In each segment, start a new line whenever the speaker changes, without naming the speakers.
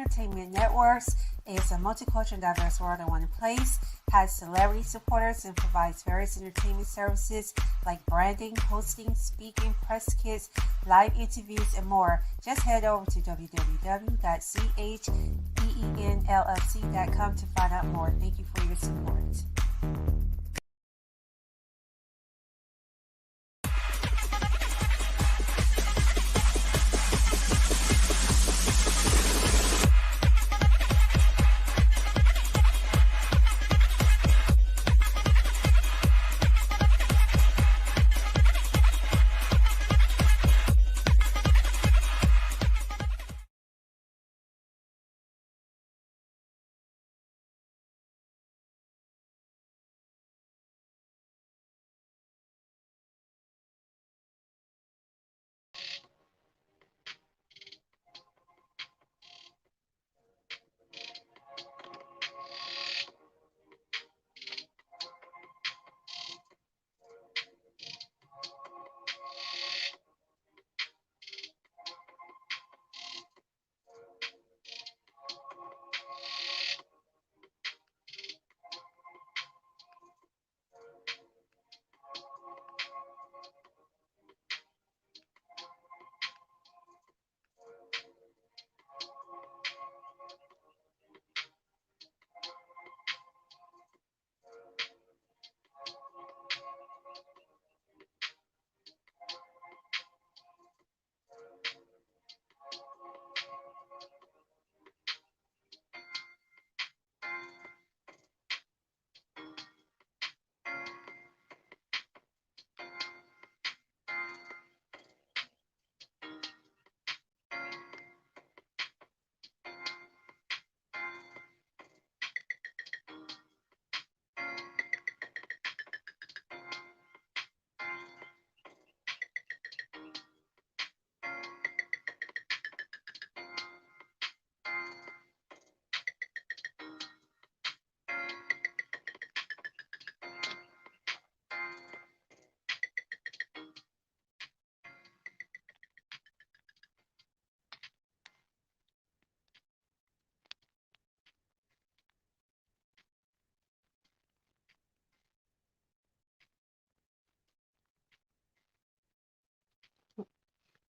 entertainment networks. It's a multicultural and diverse world in one place, has celebrity supporters, and provides various entertainment services like branding, hosting, speaking, press kits, live interviews, and more. Just head over to www.cheenllc.com to find out more. Thank you for your support.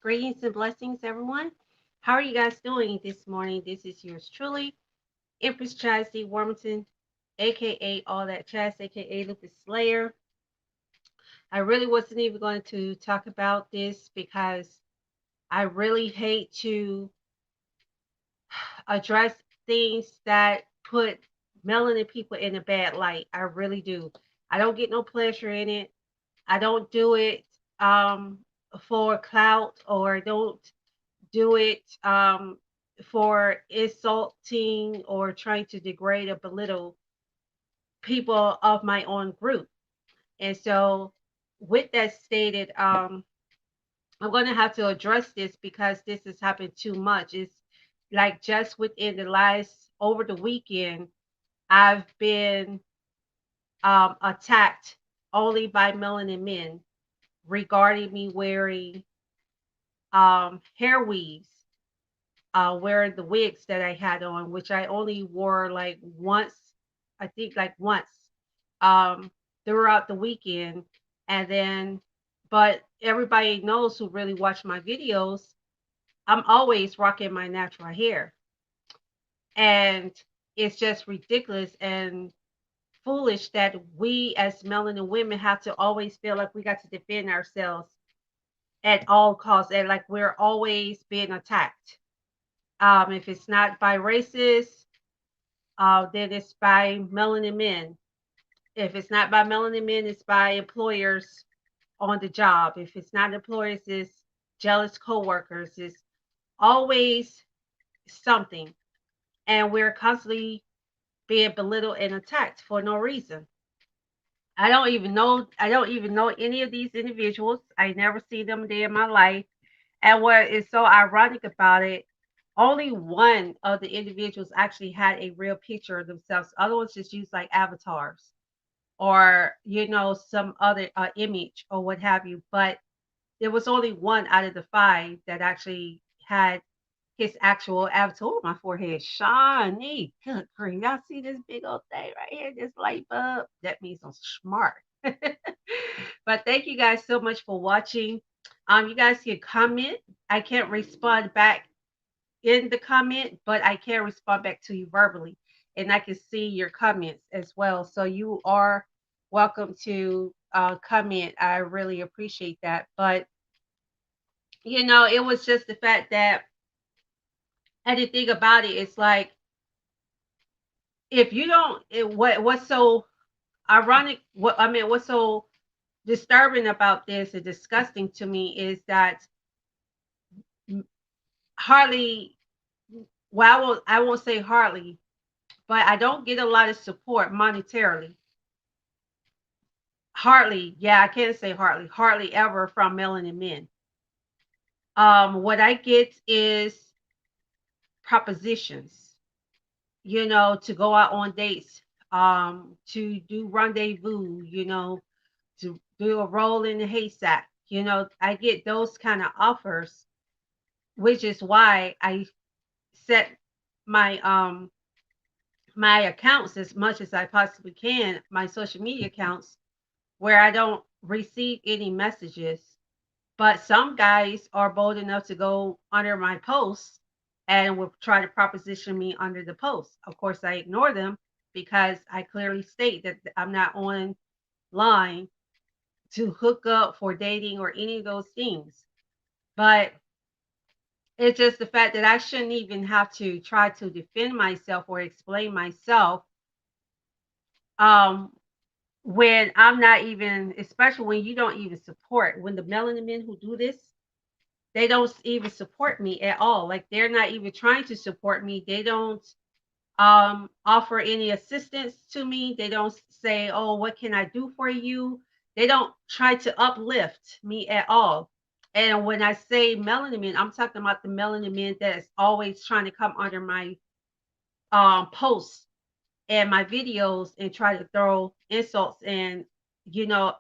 Greetings and blessings, everyone. How are you guys doing this morning? This is yours truly, Empress Chastity Warmington, aka All That Chast, aka Lupus Slayer. I really wasn't even going to talk about this because I really hate to address things that put melanin people in a bad light. I really do. I don't get no pleasure in it. I don't do it for clout, or don't do it for insulting or trying to degrade or belittle people of my own group. And so, with that stated, I'm going to have to address this because this has happened too much. It's like just within the last, over the weekend, I've been attacked only by melanin men regarding me wearing hair weaves, wearing the wigs that I had on, which I only wore like once, I think like once um, throughout the weekend. And then, but everybody knows who really watch my videos, I'm always rocking my natural hair. And it's just ridiculous and foolish that we as melanin women have to always feel like we got to defend ourselves at all costs, and like we're always being attacked. If it's not by racists, then it's by melanin men. If it's not by melanin men, it's by employers on the job. If it's not employers, it's jealous coworkers. It's always something, and we're constantly being belittled and attacked for no reason. I don't even know. I don't even know any of these individuals. I never see them a day in my life. And what is so ironic about it, only one of the individuals actually had a real picture of themselves. Other ones just used like avatars, or some other image or what have you. But there was only one out of the five that actually had his actual avatar. My forehead shiny. Good grief. Y'all see this big old thing right here? This light bulb? That means I'm smart. But thank you guys so much for watching. You guys can comment. I can't respond back in the comment, but I can respond back to you verbally. And I can see your comments as well. So you are welcome to comment. I really appreciate that. But, it was just the fact that, and the thing about it is like, if you don't, what's so ironic, what's so disturbing about this and disgusting to me is that hardly, well, I won't say hardly, but I don't get a lot of support monetarily. Hardly, yeah, I can't say hardly ever from melanin men. What I get is propositions, to go out on dates, to do rendezvous, to do a roll in the haystack. I get those kind of offers, which is why I set my my accounts as much as I possibly can, my social media accounts, where I don't receive any messages. But some guys are bold enough to go under my posts and will try to proposition me under the post. Of course, I ignore them because I clearly state that I'm not online to hook up for dating or any of those things. But it's just the fact that I shouldn't even have to try to defend myself or explain myself, um, when I'm not even, especially when you don't even support, when the melanin men who do this, they don't even support me at all. Like, they're not even trying to support me. They don't offer any assistance to me. They don't say, "Oh, what can I do for you?" They don't try to uplift me at all. And when I say melanin men, I'm talking about the melanin men that's always trying to come under my posts and my videos and try to throw insults and,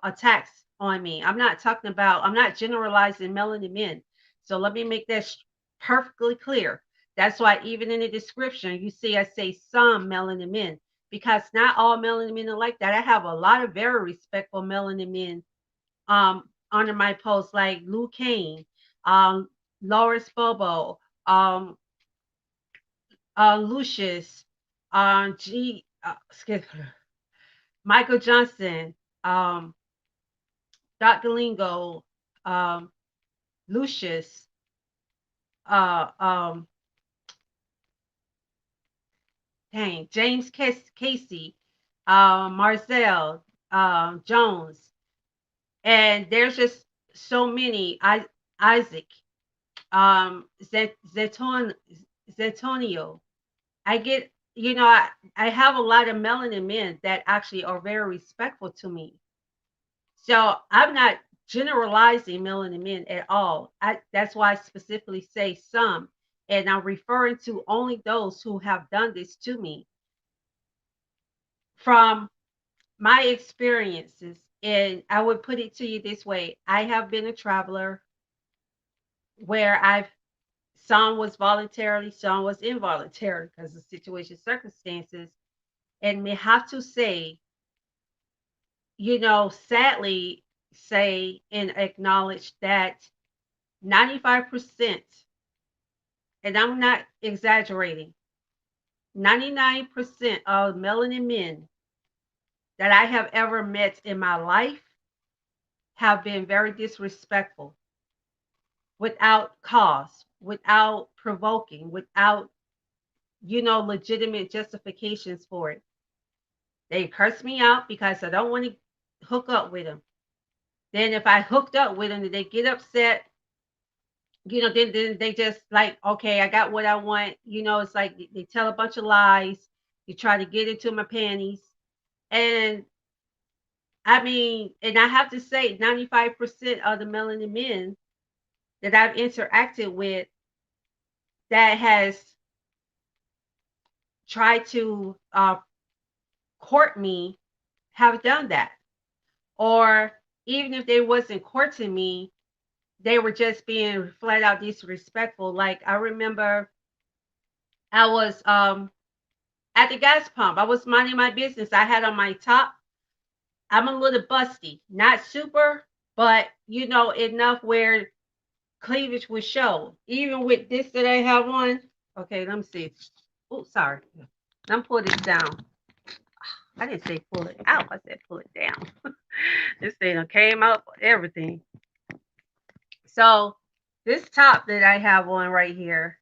attacks on me. I'm not generalizing melanin men. So let me make that perfectly clear. That's why even in the description you see I say some melanin men, because not all melanin men are like that. I have a lot of very respectful melanin men under my posts, like Lou Kane, um Loris Bobo, um Lucius, Michael Johnson, um, Dr. Lingo, um, Lucius, uh, um, James Casey, Marcel, Jones, and there's just so many. Isaac, Zetonio. I get, I have a lot of melanin men that actually are very respectful to me. So I'm not generalizing melanin men at all. That's why I specifically say some, and I'm referring to only those who have done this to me from my experiences. And I would put it to you this way: I have been a traveler where some was voluntarily, some was involuntary because of situation circumstances, and we have to say, sadly say and acknowledge that 95%, and I'm not exaggerating, 99% of melanin men that I have ever met in my life have been very disrespectful without cause, without provoking, without, legitimate justifications for it. They curse me out because I don't want to hook up with them. Then if I hooked up with them, they get upset. Then they just like, okay, I got what I want. It's like they tell a bunch of lies. They try to get into my panties. And I mean, and I have to say, 95% of the melanin men that I've interacted with that has tried to court me have done that. Or even if they wasn't courting me, they were just being flat out disrespectful. Like, I remember I was at the gas pump. I was minding my business. I had on my top. I'm a little busty, not super, but enough where cleavage would show. Even with this that I have on. Okay, let me see. Oh, sorry. Let me pull this down. I didn't say pull it out. I said pull it down. This thing done came up, everything. So this top that I have on right here,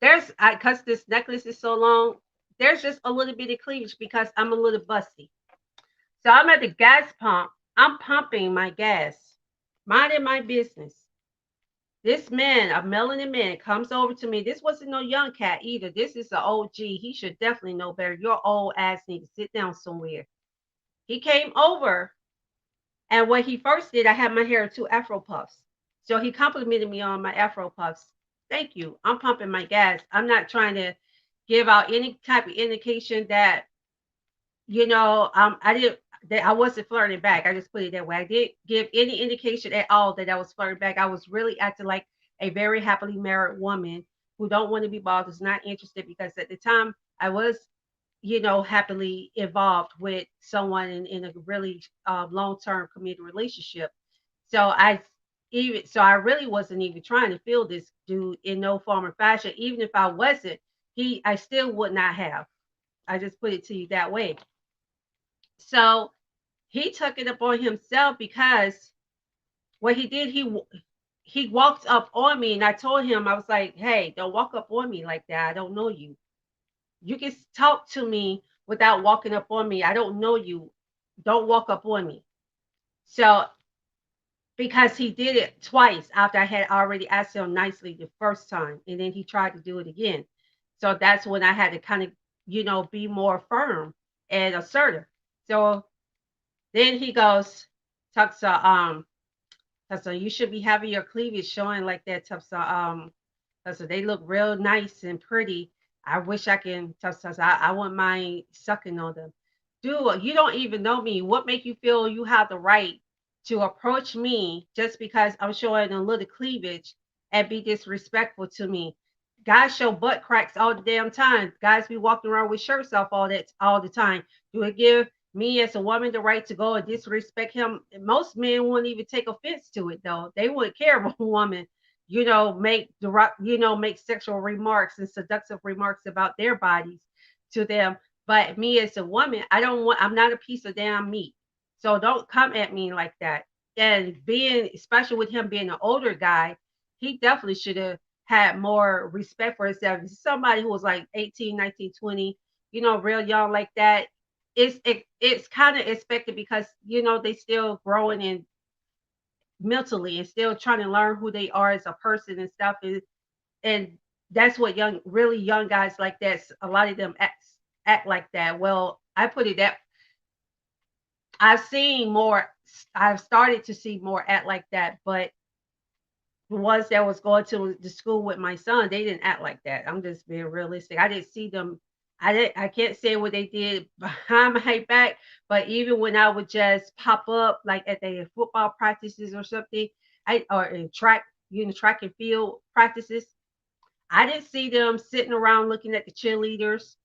cause this necklace is so long, there's just a little bit of cleavage because I'm a little busty. So I'm at the gas pump. I'm pumping my gas, minding my business. This man, a melanin man, comes over to me. This wasn't no young cat either. This is an OG. He should definitely know better. Your old ass need to sit down somewhere. He came over, and what he first did, I had my hair in two Afro puffs. So he complimented me on my Afro puffs. Thank you. I'm pumping my gas. I'm not trying to give out any type of indication that I didn't that I wasn't flirting back. I just put it that way. I didn't give any indication at all that I was flirting back. I was really acting like a very happily married woman who don't want to be bothered, is not interested because at the time I was, happily involved with someone in a really long-term committed relationship. So I really wasn't even trying to feel this dude in no form or fashion. Even if I wasn't, I still would not have. I just put it to you that way. So he took it upon himself because what he did, he walked up on me, and I told him, I was like, "Hey, don't walk up on me like that. I don't know you. You can talk to me without walking up on me. I don't know you. Don't walk up on me." So because he did it twice after I had already asked him nicely the first time, and then he tried to do it again. So that's when I had to kind of, be more firm and assertive. So then he goes, talks so you should be having your cleavage showing like that, Tufsa. So they look real nice and pretty. I wish I can, Tufsa. I wouldn't mind sucking on them. Dude, you don't even know me. What make you feel you have the right to approach me just because I'm showing a little cleavage and be disrespectful to me? Guys show butt cracks all the damn time. Guys be walking around with shirts off all the time. Do it give me as a woman the right to go and disrespect him? Most men wouldn't even take offense to it though. They wouldn't care if a woman, make sexual remarks and seductive remarks about their bodies to them. But me as a woman, I'm not a piece of damn meat. So don't come at me like that. And especially with him being an older guy, he definitely should have had more respect for himself. Somebody who was like 18, 19, 20, real young like that, it's kind of expected because they still growing and mentally and still trying to learn who they are as a person and stuff. And that's what really young guys like that. A lot of them act like that. Well, I put it that I've seen more. I've started to see more act like that, but the ones that was going to the school with my son, they didn't act like that. I'm just being realistic. I didn't see them. I can't say what they did behind my back, but even when I would just pop up like at the football practices or something, or in track and field practices, I didn't see them sitting around looking at the cheerleaders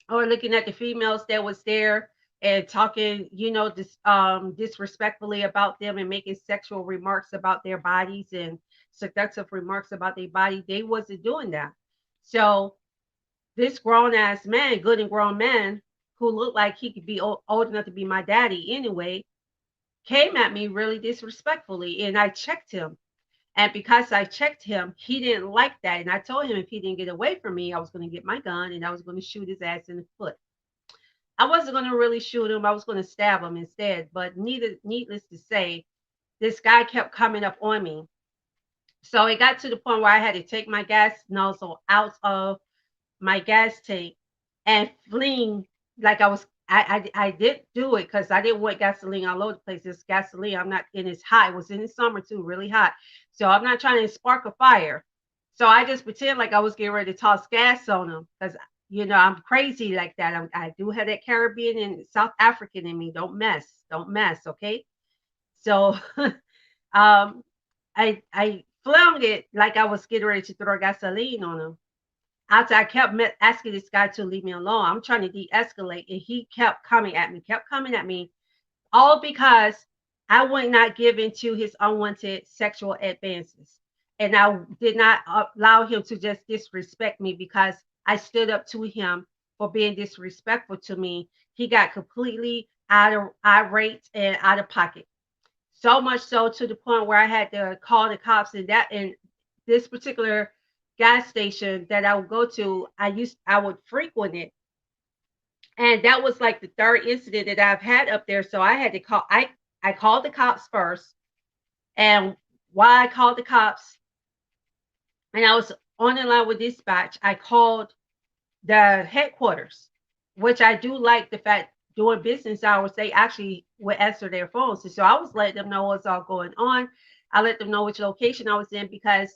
or looking at the females that was there and talking, disrespectfully about them and making sexual remarks about their bodies and seductive remarks about their body. They wasn't doing that. So this grown ass man, good and grown man, who looked like he could be old enough to be my daddy anyway, came at me really disrespectfully, and I checked him. And because I checked him, he didn't like that. And I told him if he didn't get away from me, I was going to get my gun and I was going to shoot his ass in the foot. I wasn't going to really shoot him. I was going to stab him instead. But needless to say, this guy kept coming up on me. So it got to the point where I had to take my gas nozzle out of my gas tank and fling like I was. I did do it because I didn't want gasoline all over the place. This gasoline, I'm not in. It's hot. It was in the summer too, really hot. So I'm not trying to spark a fire. So I just pretend like I was getting ready to toss gas on them because I'm crazy like that. I do have that Caribbean and South African in me. Don't mess, okay? So um, I flung it like I was getting ready to throw gasoline on them. after I kept asking this guy to leave me alone, I'm trying to de-escalate, and he kept coming at me, all because I would not give into his unwanted sexual advances. And I did not allow him to just disrespect me because I stood up to him for being disrespectful to me. He got completely out of irate and out of pocket. So much so to the point where I had to call the cops. And that in this particular gas station that I would go to, I would frequent it, and that was like the third incident that I've had up there. So I had to call. I called the cops first, and while I called the cops, and I was on the line with dispatch, I called the headquarters, which I do like the fact during business hours they actually would answer their phones. And so I was letting them know what's all going on. I let them know which location I was in because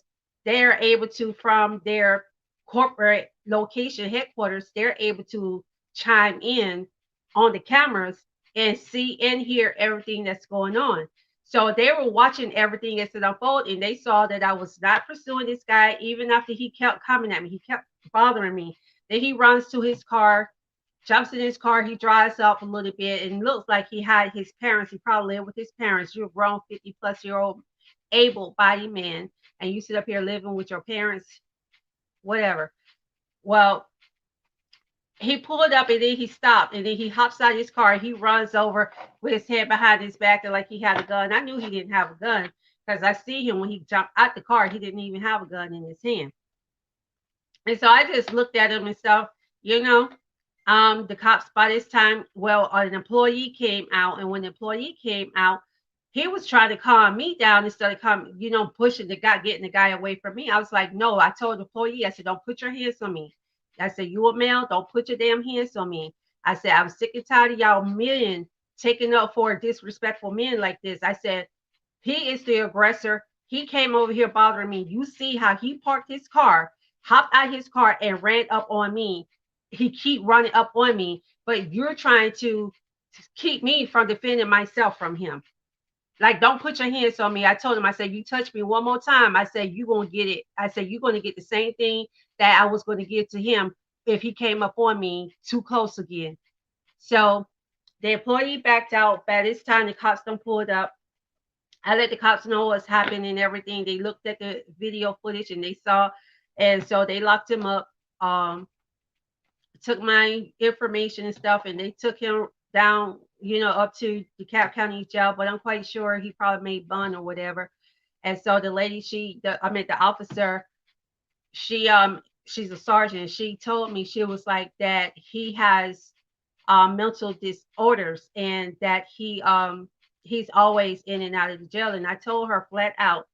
they're able to, from their corporate location headquarters, they're able to chime in on the cameras and see and hear everything that's going on. So they were watching everything as it unfolded, and they saw that I was not pursuing this guy, even after he kept coming at me. He kept bothering me. Then he runs to his car, jumps in his car, he drives up a little bit, and looks like he had his parents. He probably lived with his parents. You're a grown 50-plus-year-old able bodied man, and you sit up here living with your parents, whatever. Well, he pulled up and then he stopped and then he hops out of his car. He runs over with his head behind his back and like he had a gun. I knew he didn't have a gun because I see him when he jumped out the car. He didn't even have a gun in his hand. And so I just looked at him and stuff, you know. The cops by this time, well, an employee came out, and when the employee came out, he was trying to calm me down instead of coming, pushing the guy, getting the guy away from me. I was like, no, I told the employee, I said, don't put your hands on me. I said, you a male, don't put your damn hands on me. I said, I'm sick and tired of y'all men taking up for disrespectful men like this. I said, he is the aggressor. He came over here bothering me. You see how he parked his car, hopped out his car, and ran up on me. He keep running up on me, but you're trying to keep me from defending myself from him. Like, don't put your hands on me. I told him, I said, you touch me one more time, I said, you're going to get it. I said, you're going to get the same thing that I was going to give to him if he came up on me too close again. So the employee backed out. By this time, the cops done pulled up. I let the cops know what's happening and everything. They looked at the video footage and they saw, and so they locked him up. Took my information and stuff, and they took him down, up to the Cap County jail. But I'm quite sure he probably made bond or whatever. And so the lady, the officer, she's a sergeant. She told me, she was like that he has mental disorders and that he's always in and out of the jail. And I told her flat out,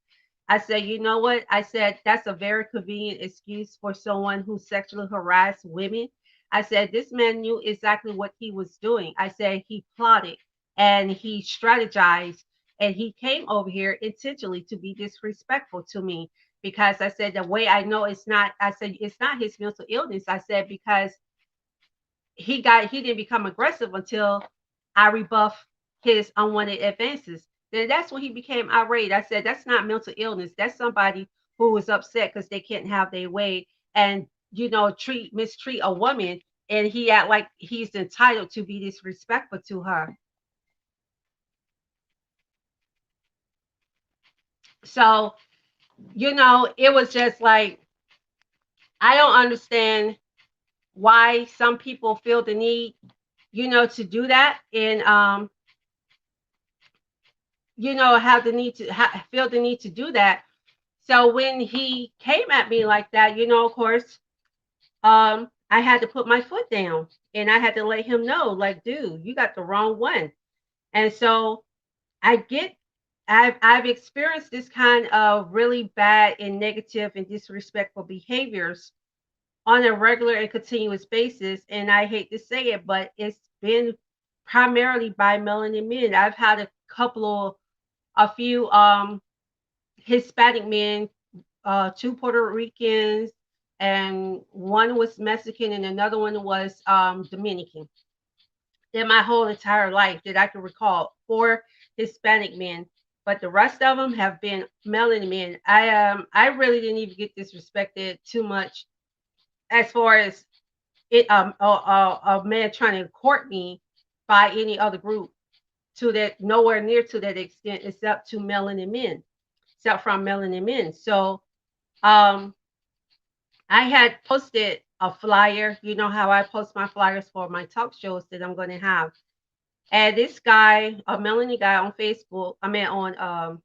I said, you know what? I said, that's a very convenient excuse for someone who sexually harassed women. I said, this man knew exactly what he was doing. I said, he plotted and he strategized and he came over here intentionally to be disrespectful to me because I said, the way I know it's not, I said, it's not his mental illness. I said, because he didn't become aggressive until I rebuffed his unwanted advances. Then that's when he became irate. I said, that's not mental illness. That's somebody who is upset because they can't have their way and mistreat a woman, and he act like he's entitled to be disrespectful to her. So, it was just like, I don't understand why some people feel the need, to do that, and have the need to feel the need to do that. So when he came at me like that, of course, I had to put my foot down and I had to let him know, like, dude, you got the wrong one. And so I get, I've experienced this kind of really bad and negative and disrespectful behaviors on a regular and continuous basis. And I hate to say it, but it's been primarily by melanin men. I've had a few Hispanic men, two Puerto Ricans, and one was Mexican, and another one was Dominican. In my whole entire life that I can recall, four Hispanic men, but the rest of them have been melanin men. I really didn't even get disrespected too much as far as it a man trying to court me by any other group to that, nowhere near to that extent, except to melanin men, except from melanin men. So um I had posted a flyer. You know how I post my flyers for my talk shows that I'm going to have. And this guy, a Melanie guy on Facebook, I mean uh,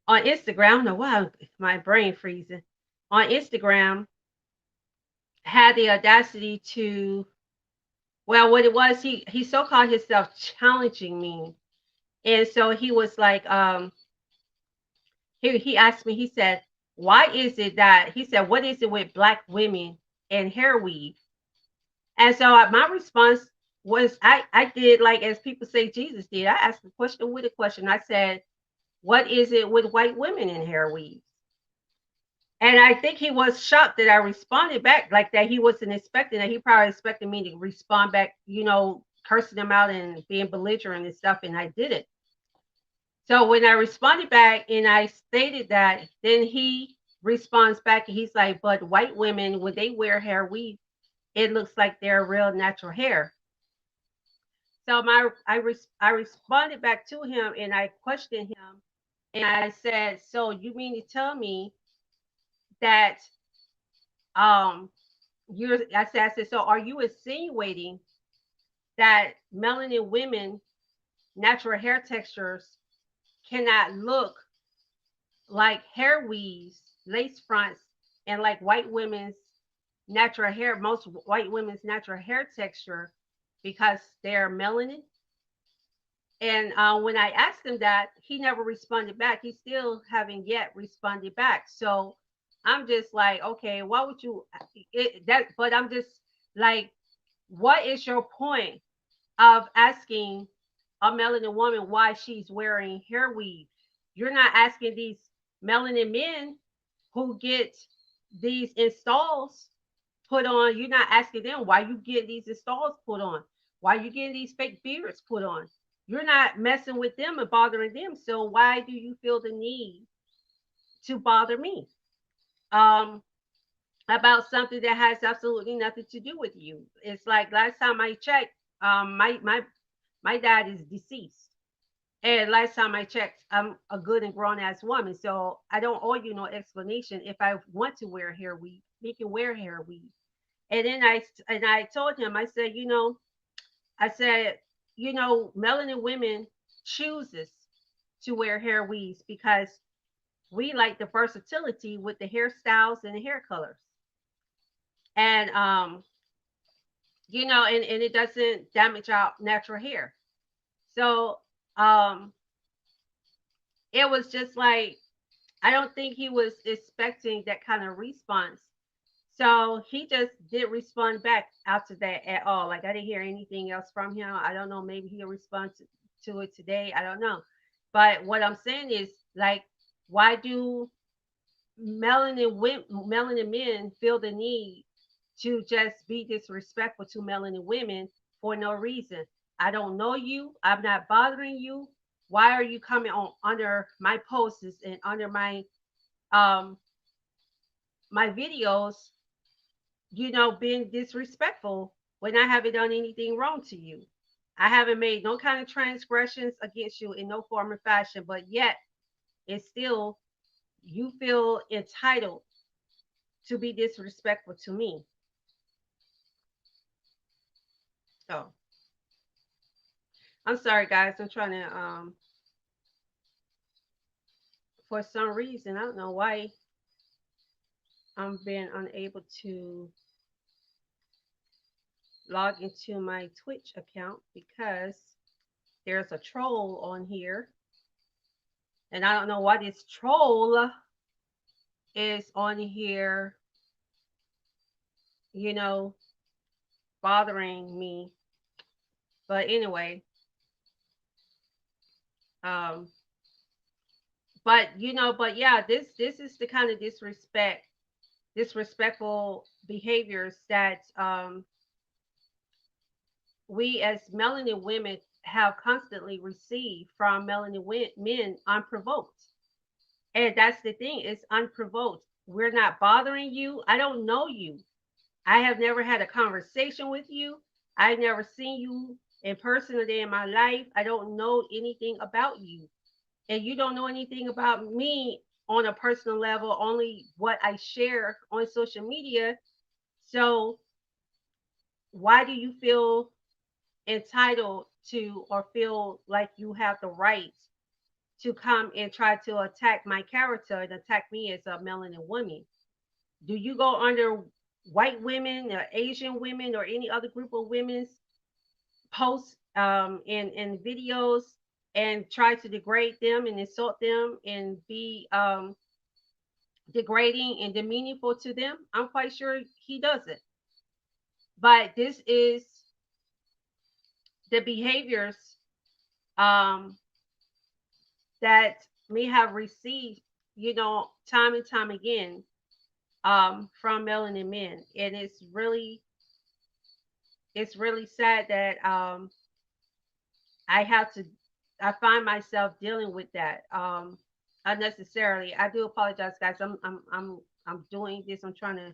on Instagram. I don't know why my brain freezing. On Instagram, had the audacity to, well, what it was, he so called himself challenging me, and so he was like, he asked me. He said, "Why is it that?" He said, "What is it with black women and hair weave?" And so my response was, I did like as people say Jesus did. I asked the question with a question. I said, "What is it with white women in hair weave?" And I think he was shocked that I responded back like that. He wasn't expecting that. He probably expected me to respond back, cursing him out and being belligerent and stuff, and I didn't. So when I responded back and I stated that, then he responds back and he's like, "But white women, when they wear hair weave, it looks like they're real natural hair." So I responded back to him and I questioned him and I said, "So you mean to tell me that um I said, so are you insinuating that melanin women natural hair textures cannot look like hair weaves, lace fronts, and like white women's natural hair, most white women's natural hair texture because they're melanin?" And when I asked him that, he never responded back. He still haven't yet responded back. So I'm just like, okay, why would you that? But I'm just like, what is your point of asking a melanin woman why she's wearing hair weave? You're not asking these melanin men who get these installs put on. You're not asking them why you get these installs put on, why you getting these fake beards put on. You're not messing with them and bothering them. So why do you feel the need to bother me um, about something that has absolutely nothing to do with you? It's like last time I checked, my dad is deceased. And last time I checked, I'm a good and grown ass woman. So I don't owe you no explanation. If I want to wear hair weave, he can wear hair weave. And then I told him, I said, I said, melanin women chooses to wear hair weaves because we like the versatility with the hairstyles and the hair colors. And and it doesn't damage our natural hair. So um it was just like I don't think he was expecting that kind of response. So he just didn't respond back after that at all. Like I didn't hear anything else from him. I don't know. Maybe he'll respond to it today. I don't know. But what I'm saying is like, why do melanin men feel the need to just be disrespectful to melanin women for no reason? I don't know you. I'm not bothering you. Why are you coming on under my posts and under um my videos, being disrespectful when I haven't done anything wrong to you? I haven't made no kind of transgressions against you in no form or fashion, but yet it's still you feel entitled to be disrespectful to me. So I'm sorry guys, I'm trying to for some reason, I don't know why I'm being unable to log into my Twitch account because there's a troll on here. And I don't know why this troll is on here, you know, bothering me. But anyway, um, but yeah, this is the kind of disrespectful behaviors that we as melanin women have constantly received from melanin men unprovoked. And that's the thing, it's unprovoked. We're not bothering you. I don't know you. I have never had a conversation with you. I've never seen you in person a day in my life. I don't know anything about you. And you don't know anything about me on a personal level, only what I share on social media. So why do you feel entitled to or feel like you have the right to come and try to attack my character and attack me as a melanin woman? Do you go under white women or Asian women or any other group of women's posts and videos and try to degrade them and insult them and be degrading and demeaningful to them? I'm quite sure he does it. But this is the behaviors um, that may have received, time and time again from melanin men, and it's really sad that I have to, I find myself dealing with that unnecessarily. I do apologize, guys. I'm doing this. I'm trying to.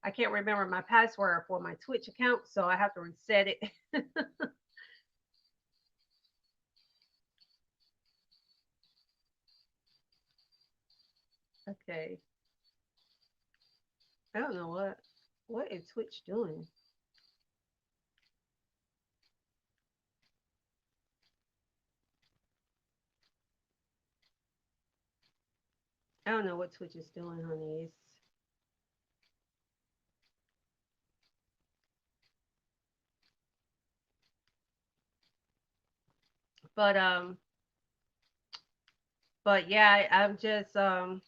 I can't remember my password for my Twitch account, so I have to reset it. Okay. I don't know what is Twitch doing. I don't know what Twitch is doing, honey. But um, but yeah, I'm just I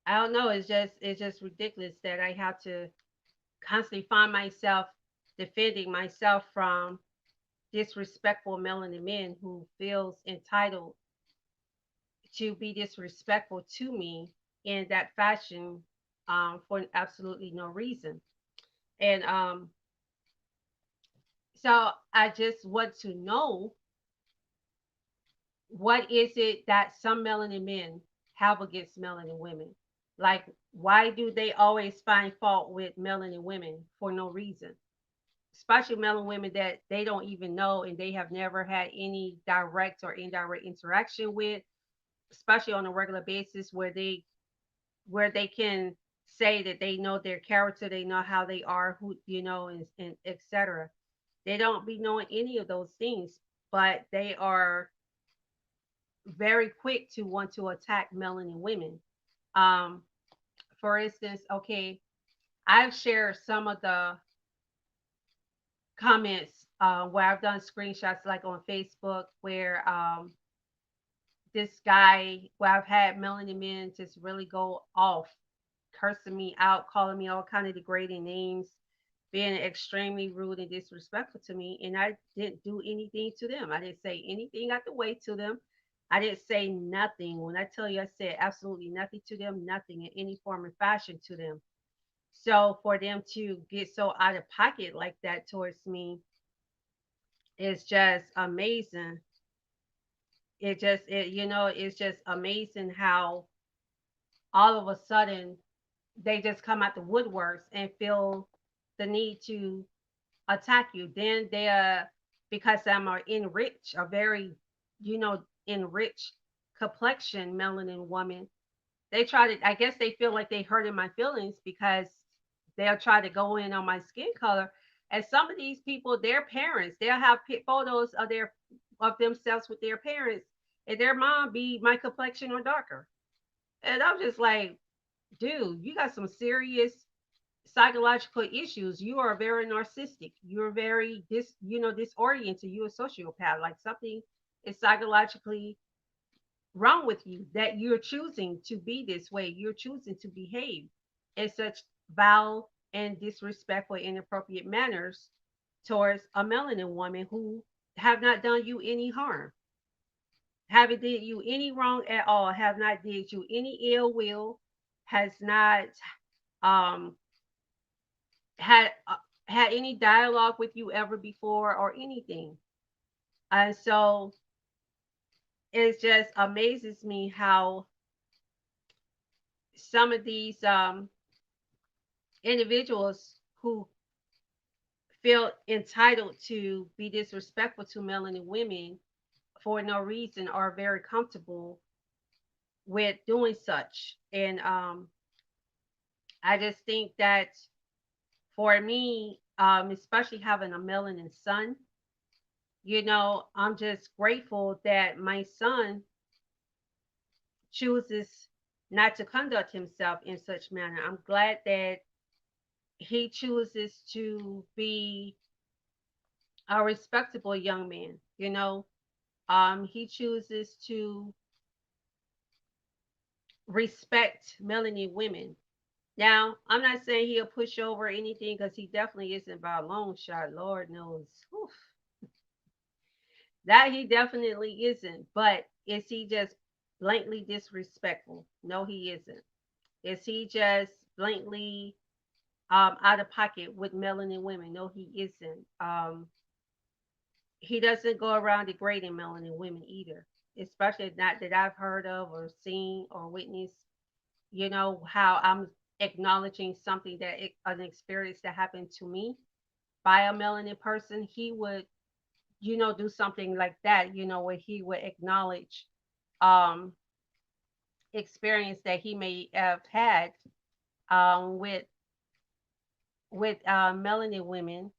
don't know. It's just ridiculous that I have to constantly find myself defending myself from disrespectful melanin men who feels entitled to be disrespectful to me in that fashion for absolutely no reason. And so I just want to know, what is it that some melanin men have against melanin women? Like, why do they always find fault with melanin women for no reason? Especially melanin women that they don't even know and they have never had any direct or indirect interaction with, especially on a regular basis, where they can say that they know their character, they know how they are, who and etc. They don't be knowing any of those things, but they are very quick to want to attack melanin women. Um, for instance, okay, I've shared some of the comments where I've done screenshots, like on Facebook, where this guy, where I've had melanin men just really go off, cursing me out, calling me all kind of degrading names, being extremely rude and disrespectful to me, and I didn't do anything to them. I didn't say anything out the way to them. I didn't say nothing. When I tell you, I said absolutely nothing to them, nothing in any form or fashion to them. So for them to get so out of pocket like that towards me is just amazing. It's just amazing how all of a sudden they just come out the woodworks and feel the need to attack you. Then because I'm a very, enriched complexion melanin woman, they try to, I guess they feel like they hurting my feelings because they'll try to go in on my skin color. And some of these people, their parents, they'll have photos of themselves with their parents, and their mom be my complexion or darker. And I'm just like, dude, you got some serious psychological issues. You are very narcissistic. You're very disoriented. You're a sociopath. Like, something is psychologically wrong with you that you're choosing to be this way. You're choosing to behave in such vile and disrespectful, inappropriate manners towards a melanin woman who have not done you any harm, haven't did you any wrong at all, have not did you any ill will, has not um had had any dialogue with you ever before or anything. And so it just amazes me how some of these individuals who feel entitled to be disrespectful to melanin women for no reason are very comfortable with doing such. And I just think that for me, especially having a melanin son, I'm just grateful that my son chooses not to conduct himself in such manner. I'm glad that he chooses to be a respectable young man. He chooses to respect melanin women. Now, I'm not saying he'll push over anything because he definitely isn't by a long shot. Lord knows. Oof, that he definitely isn't. But is he just blatantly disrespectful? No, he isn't. Is he just blatantly out of pocket with melanin women? No, he isn't. He doesn't go around degrading melanin women either, especially not that I've heard of or seen or witnessed. How I'm acknowledging something an experience that happened to me by a melanin person. He would, do something like that, where he would acknowledge um, experience that he may have had with melanin women.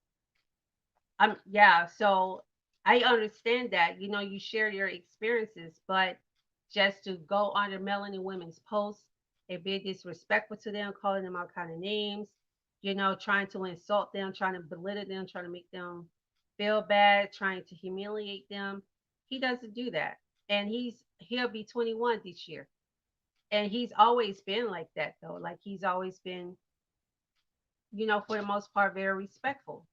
Yeah, so I understand that. You share your experiences, but just to go under melanin women's posts and be disrespectful to them, calling them all kind of names, trying to insult them, trying to belittle them, trying to make them feel bad, trying to humiliate them. He doesn't do that. And he'll be 21 this year. And he's always been like that though. Like he's always been, for the most part, very respectful.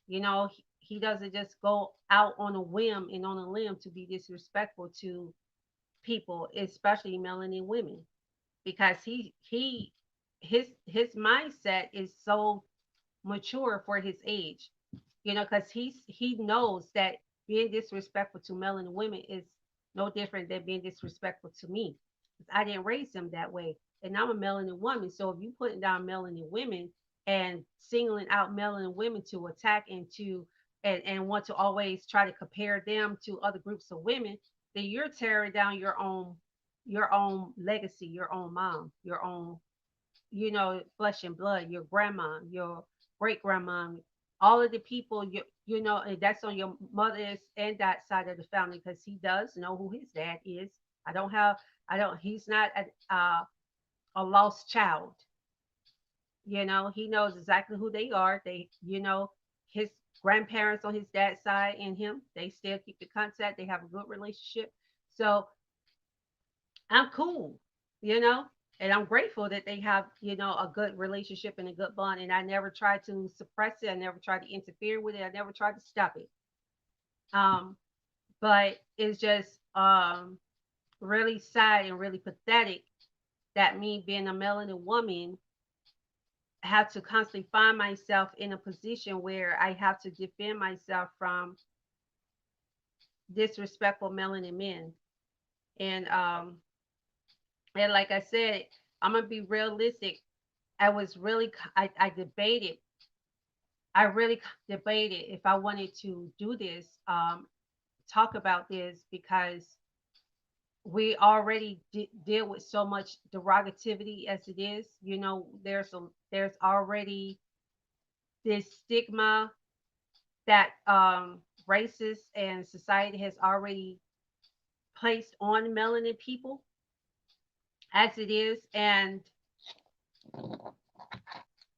He doesn't just go out on a whim and on a limb to be disrespectful to people, especially melanin women, because his mindset is so mature for his age. Because he knows that being disrespectful to melanin women is no different than being disrespectful to me. I didn't raise him that way, and I'm a melanin woman. So if you putting down melanin women and singling out melanin women to attack and want to always try to compare them to other groups of women, then you're tearing down your own legacy, your own mom, your own flesh and blood, your grandma, your great grandma, all of the people and that's on your mother's and that side of the family because he does know who his dad is. I don't have, I don't. He's not a lost child. He knows exactly who they are. His grandparents on his dad's side and him, they still keep the contact. They have a good relationship. So I'm cool, you know, and I'm grateful that they have, a good relationship and a good bond. And I never tried to suppress it. I never tried to interfere with it. I never tried to stop it. Um, but it's just really sad and really pathetic that me being a melanin woman have to constantly find myself in a position where I have to defend myself from disrespectful melanin men. And and like I said, I'm gonna be realistic. I was really I debated. I really debated if I wanted to do this, talk about this because we already deal with so much derogativity as it is. There's already this stigma that racists and society has already placed on melanin people as it is, and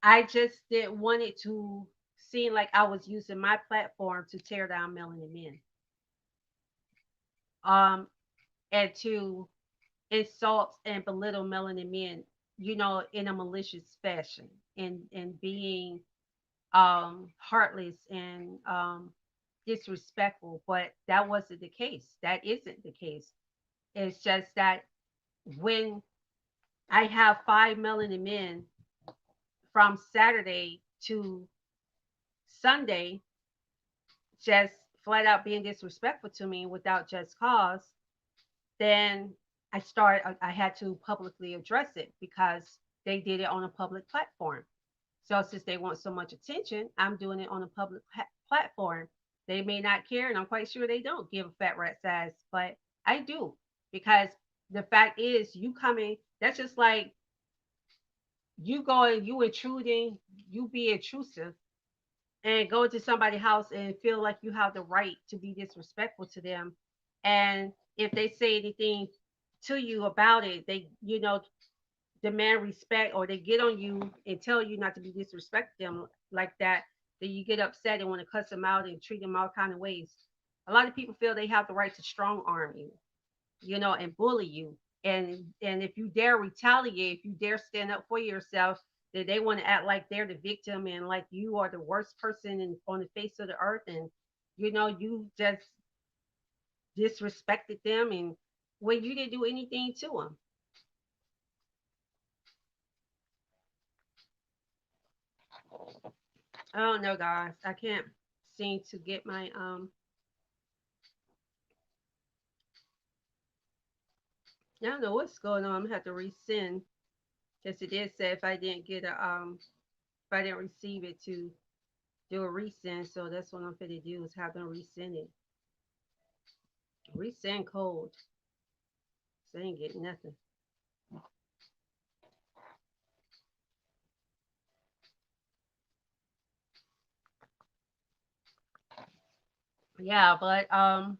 I just didn't want it to seem like I was using my platform to tear down melanin men, and to insult and belittle melanin men, in a malicious fashion, and being heartless and disrespectful. But that wasn't the case. That isn't the case. It's just that when I have 5 melanin men from Saturday to Sunday, just flat out being disrespectful to me without just cause, then I had to publicly address it because they did it on a public platform. So since they want so much attention, I'm doing it on a public platform. They may not care, and I'm quite sure they don't give a fat rat's ass, but I do because the fact is, you coming. That's just like you going, you intruding, you be intrusive, and go into somebody's house and feel like you have the right to be disrespectful to them. And if they say anything to you about it, they, demand respect, or they get on you and tell you not to be disrespect them like that, then you get upset and want to cuss them out and treat them all kind of ways. A lot of people feel they have the right to strong arm you, and bully you. And if you dare retaliate, if you dare stand up for yourself, then they want to act like they're the victim and like you are the worst person on the face of the earth, and you just disrespected them, and when you didn't do anything to them. I don't know, guys. I can't seem to get my I don't know what's going on. I'm gonna have to resend because it did say if I didn't get a if I didn't receive it to do a resend. So that's what I'm gonna do is have them resend it. Resend code. So I ain't getting nothing. Yeah, but I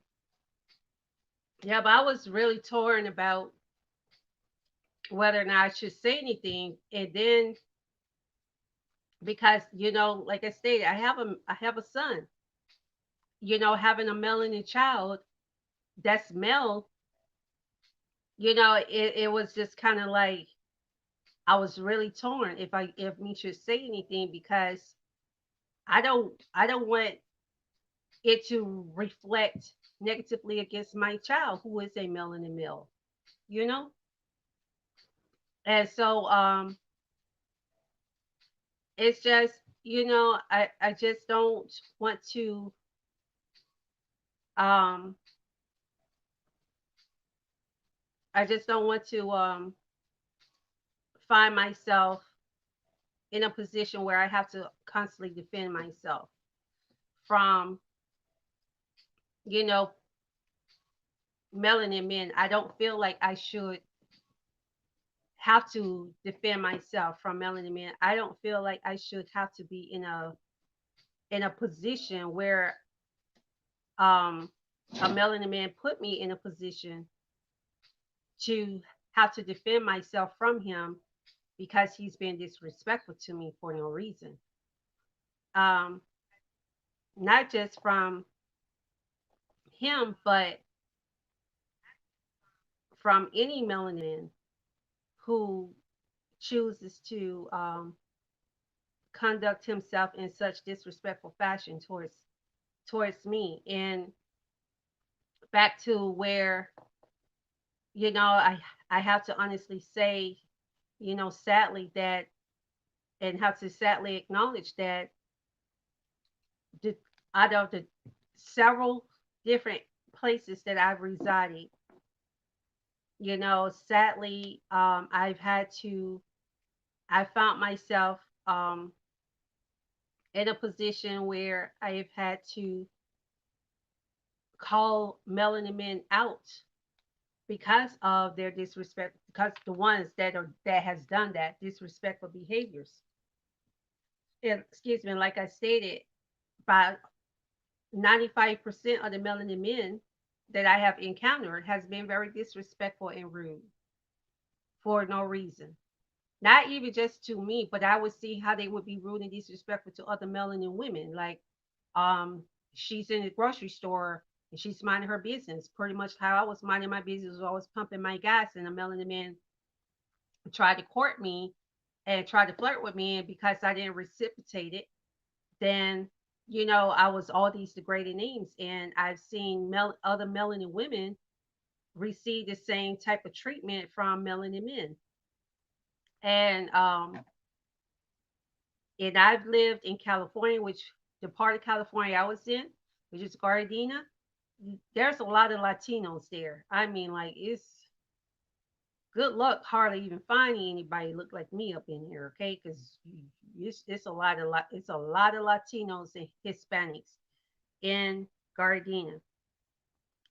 was really torn about whether or not I should say anything. And then because, like I stated, I have a son. Having a melanin child that's male, it was just kind of like I was really torn if me should say anything because I don't want it to reflect negatively against my child who is a melanin male, you know? And so it's just, I just don't want to um I just don't want to find myself in a position where I have to constantly defend myself from, you know, melanin men. I don't feel like I should have to defend myself from melanin men. I don't feel like I should have to be in a position where um a melanin man put me in a position to have to defend myself from him because he's been disrespectful to me for no reason. Um, Not just from him, but from any melanin who chooses to conduct himself in such disrespectful fashion towards me. And back to where I have to honestly say, sadly that, and have to sadly acknowledge that the, out of the several different places that I've resided, sadly, I found myself in a position where I've had to call melanin men out because of their disrespect, because the ones that has done that disrespectful behaviors. And, excuse me, like I stated, by 95% of the melanin men that I have encountered has been very disrespectful and rude for no reason. Not even just to me, but I would see how they would be rude and disrespectful to other melanin women. Like, um, she's in the grocery store and she's minding her business, pretty much how I was minding my business, was always pumping my gas, and a melanin man tried to court me and tried to flirt with me, and because I didn't reciprocate it, then I was all these degrading names, and I've seen other melanin women receive the same type of treatment from melanin men. And I've lived in California, which the part of California I was in, which is Gardena. There's a lot of Latinos there. I mean, like, it's good luck hardly even finding anybody look like me up in here, okay? Because it's it's a lot of Latinos and Hispanics in Gardena.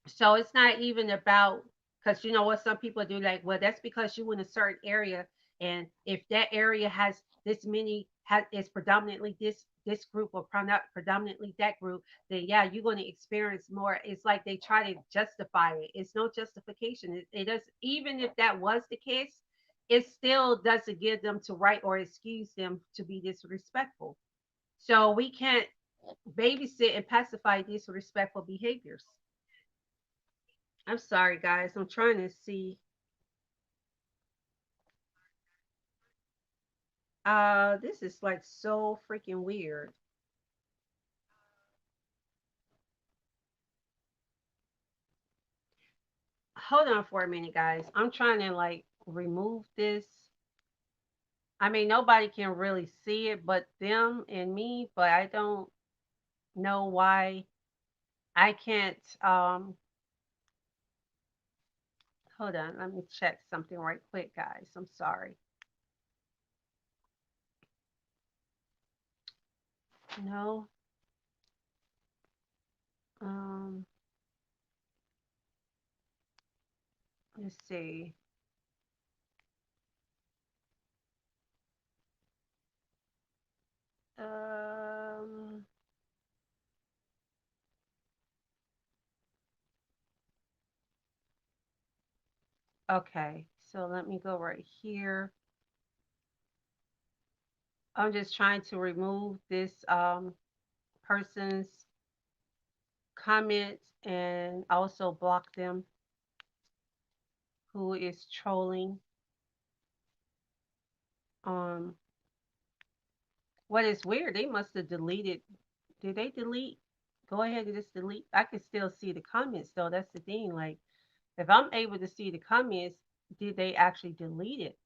So it's not even about, because you know what some people do, like, well, that's because you in a certain area, and if that area has this many has is predominantly this group or predominantly that group, then yeah, you're going to experience more. It's like they try to justify it. It's no justification. It does, even if that was the case, it still doesn't give them to right or excuse them to be disrespectful. So we can't babysit and pacify disrespectful behaviors. I'm sorry, guys. I'm trying to see. This is like so freaking weird. Hold on for a minute, guys. I'm trying to like remove this. I mean, nobody can really see it but them and me, but I don't know why I can't. Hold on. Let me check something right quick, guys. I'm sorry. No. Um, let's see. Um, okay. So let me go right here. I'm just trying to remove this person's comments and also block them who is trolling. Um, what is weird, they must have deleted. Did they delete? Go ahead and just delete. I can still see the comments though. That's the thing. Like, if I'm able to see the comments, did they actually delete it?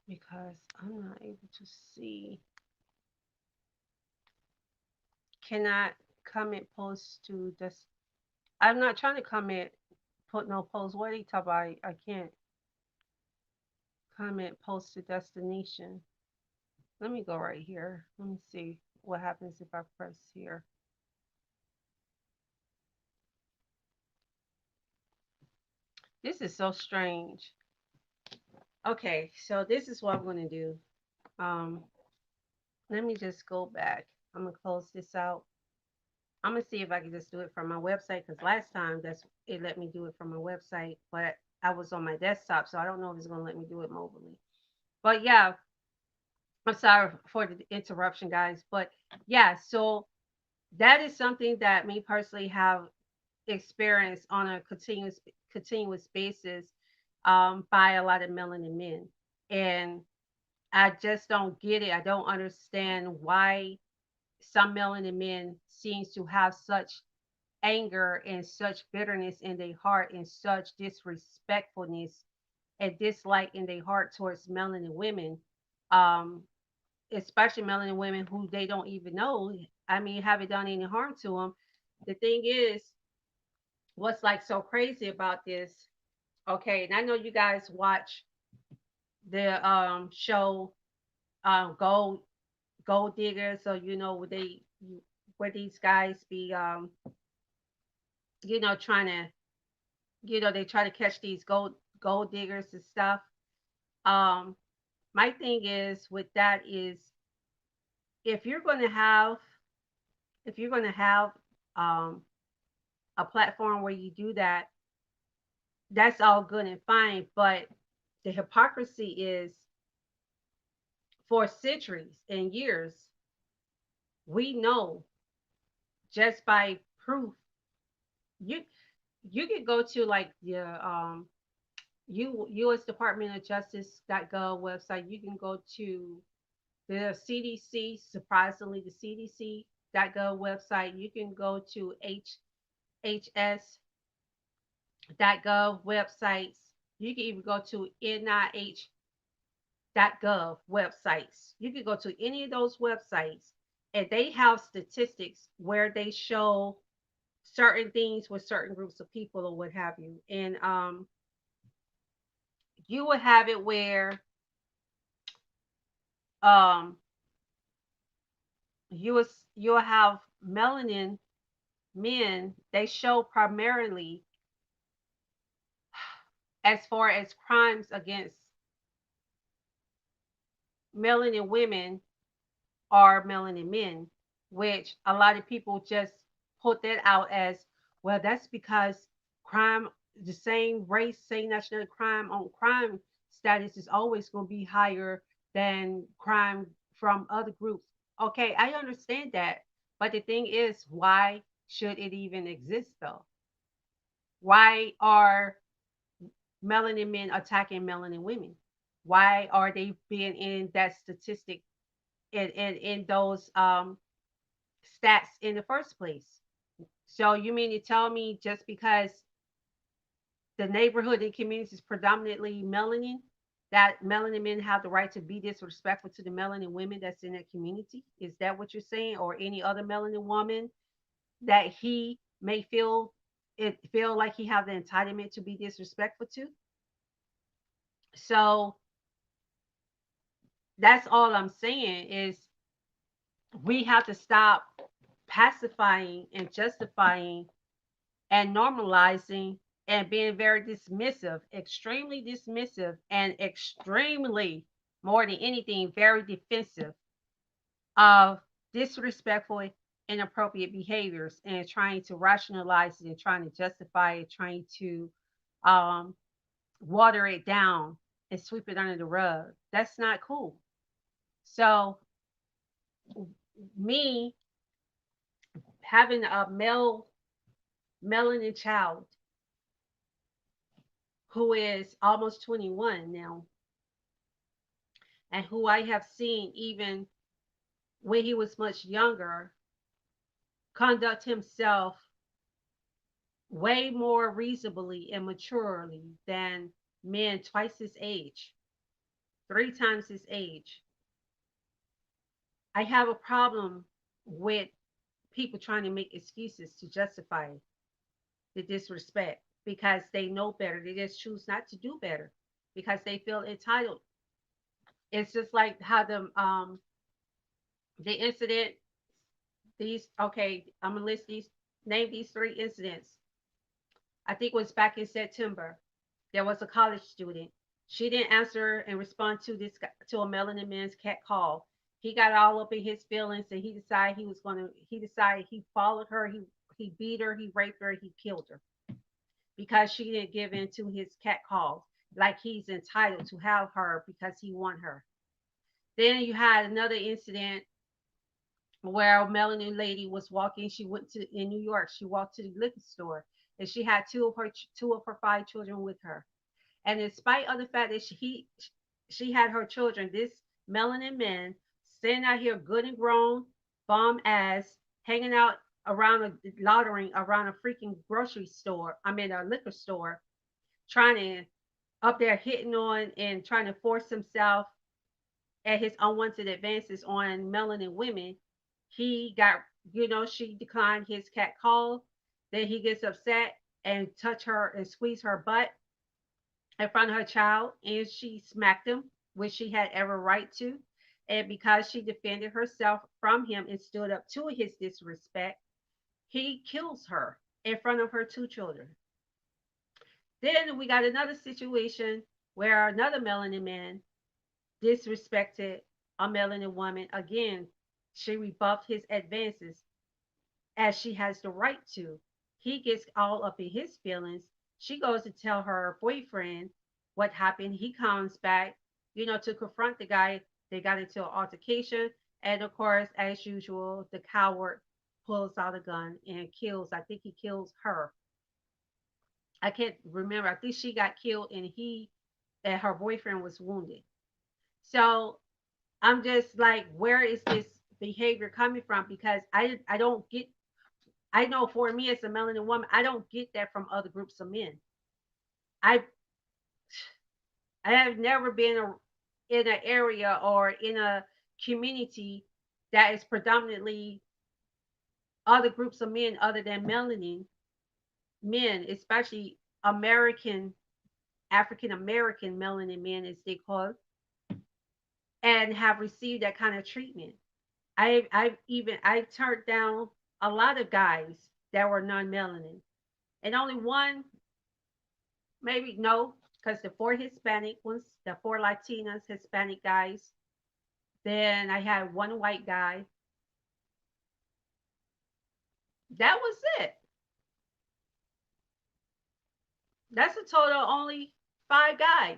Because I'm not able to see. Cannot comment post to this. I'm not trying to comment, put no post. What are you talking about? I can't comment post to destination. Let me go right here. Let me see what happens if I press here. This is so strange. Okay, so this is what I'm going to do. Um, Let me just go back. I'm going to close this out. I'm going to see if I can just do it from my website because last time that's it let me do it from my website, but I was on my desktop, so I don't know if it's going to let me do it mobilely. But yeah, I'm sorry for the interruption, guys. But yeah, so that is something that me personally have experienced on a continuous basis by a lot of melanin men, and I just don't get it. I don't understand why some melanin men seems to have such anger and such bitterness in their heart and such disrespectfulness and dislike in their heart towards melanin women. Um, Especially melanin women who they don't even know. I mean, haven't done any harm to them. The thing is, what's like so crazy about this? Okay, and I know you guys watch the show Gold Digger, so you know where these guys be trying to they try to catch these gold diggers and stuff. Um, my thing is with that is if you're going to have if you're going to have um a platform where you do that, that's all good and fine. But the hypocrisy is for centuries and years, we know just by proof, you you could go to like the U.S. Department of Justice.gov website. You can go to the CDC. Surprisingly, the CDC.gov website. You can go to HHS .gov websites. You can even go to NIH .gov websites. You can go to any of those websites and they have statistics where they show certain things with certain groups of people or what have you. And you would have it where um you'll have melanin men, they show primarily as far as crimes against melanin women are melanin men, which a lot of people just put that out as, well, that's because crime, the same race, same nationality, crime on crime status is always going to be higher than crime from other groups. Okay, I understand that. But the thing is, why should it even exist though? Why are melanin men attacking melanin women? Why are they being in that statistic in those stats in the first place? So you mean to tell me just because the neighborhood and community is predominantly melanin, that melanin men have the right to be disrespectful to the melanin women that's in that community? Is that what you're saying? Or any other melanin woman that he may feel like he have the entitlement to be disrespectful to? So that's all I'm saying is we have to stop pacifying and justifying and normalizing and being very dismissive, extremely dismissive, and extremely, more than anything, very defensive of disrespectful, inappropriate behaviors and trying to rationalize it and trying to justify it, trying to um, water it down and sweep it under the rug. That's not cool. So, me having a melanin child who is almost 21 now, and who I have seen even when he was much younger conduct himself way more reasonably and maturely than men twice his age, three times his age. I have a problem with people trying to make excuses to justify the disrespect because they know better. They just choose not to do better because they feel entitled. It's just like how the incident, these, okay, I'm gonna list these, name these three incidents. I think it was back in September. There was a college student. She didn't answer and respond to to a melanin man's cat call. He got all up in his feelings and he decided he followed her, he beat her, he raped her, he killed her because she didn't give in to his cat calls. Like he's entitled to have her because he want her. Then you had another incident where a melanin lady was walking. She went to in New York. She walked to the liquor store, and she had two of her five children with her. And in spite of the fact that she had her children, this melanin man sitting out here good and grown, bomb ass, hanging out around loitering around a freaking grocery store. I mean a liquor store, trying to up there hitting on and trying to force himself at his unwanted advances on melanin women. He got, she declined his cat call. Then he gets upset and touch her and squeeze her butt in front of her child, and she smacked him, which she had every right to. And because she defended herself from him and stood up to his disrespect, he kills her in front of her two children. Then we got another situation where another melanin man disrespected a melanin woman. Again, she rebuffed his advances as she has the right to. He gets all up in his feelings. She goes to tell her boyfriend what happened. He comes back, to confront the guy. They got into an altercation. And of course, as usual, the coward pulls out a gun and kills. I think he kills her. I can't remember. I think she got killed and her boyfriend was wounded. So I'm just like, where is this behavior coming from? Because I don't get. I know for me as a melanin woman, I don't get that from other groups of men. I I have never been in an area or in a community that is predominantly other groups of men other than melanin men, especially American, African American melanin men, as they call, and have received that kind of treatment. I've turned down a lot of guys that were non-melanin, and only one, maybe no, because the four Hispanic ones, the four Latinas, Hispanic guys. Then I had one white guy. That was it. That's a total of only five guys.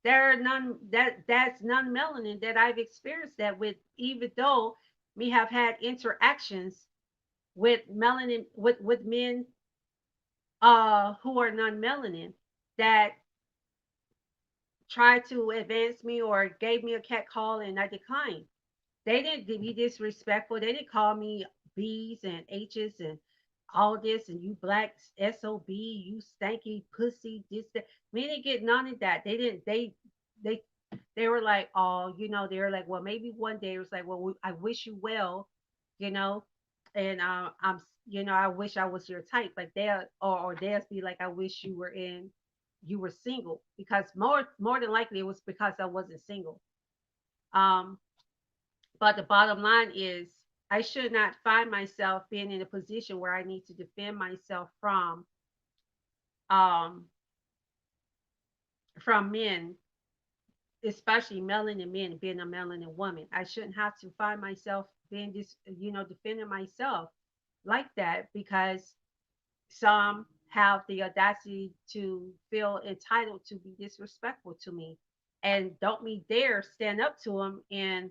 There are none that's none melanin that I've experienced that with, even though we have had interactions with melanin with men who are non melanin that tried to advance me or gave me a cat call and I declined. They didn't be disrespectful. They didn't call me B's and H's and all this and you black SOB, you stanky pussy, this that. We didn't get none of that. They didn't they they were like, oh, they were like, well, maybe one day it was like, well, I wish you well, you know, and I wish I was your type. Like or they'll be like, I wish you were single because more than likely it was because I wasn't single. Um, but the bottom line is, I should not find myself being in a position where I need to defend myself um, from men, especially melanin men, being a melanin woman. I shouldn't have to find myself being defending myself like that because some have the audacity to feel entitled to be disrespectful to me, and don't me dare stand up to them and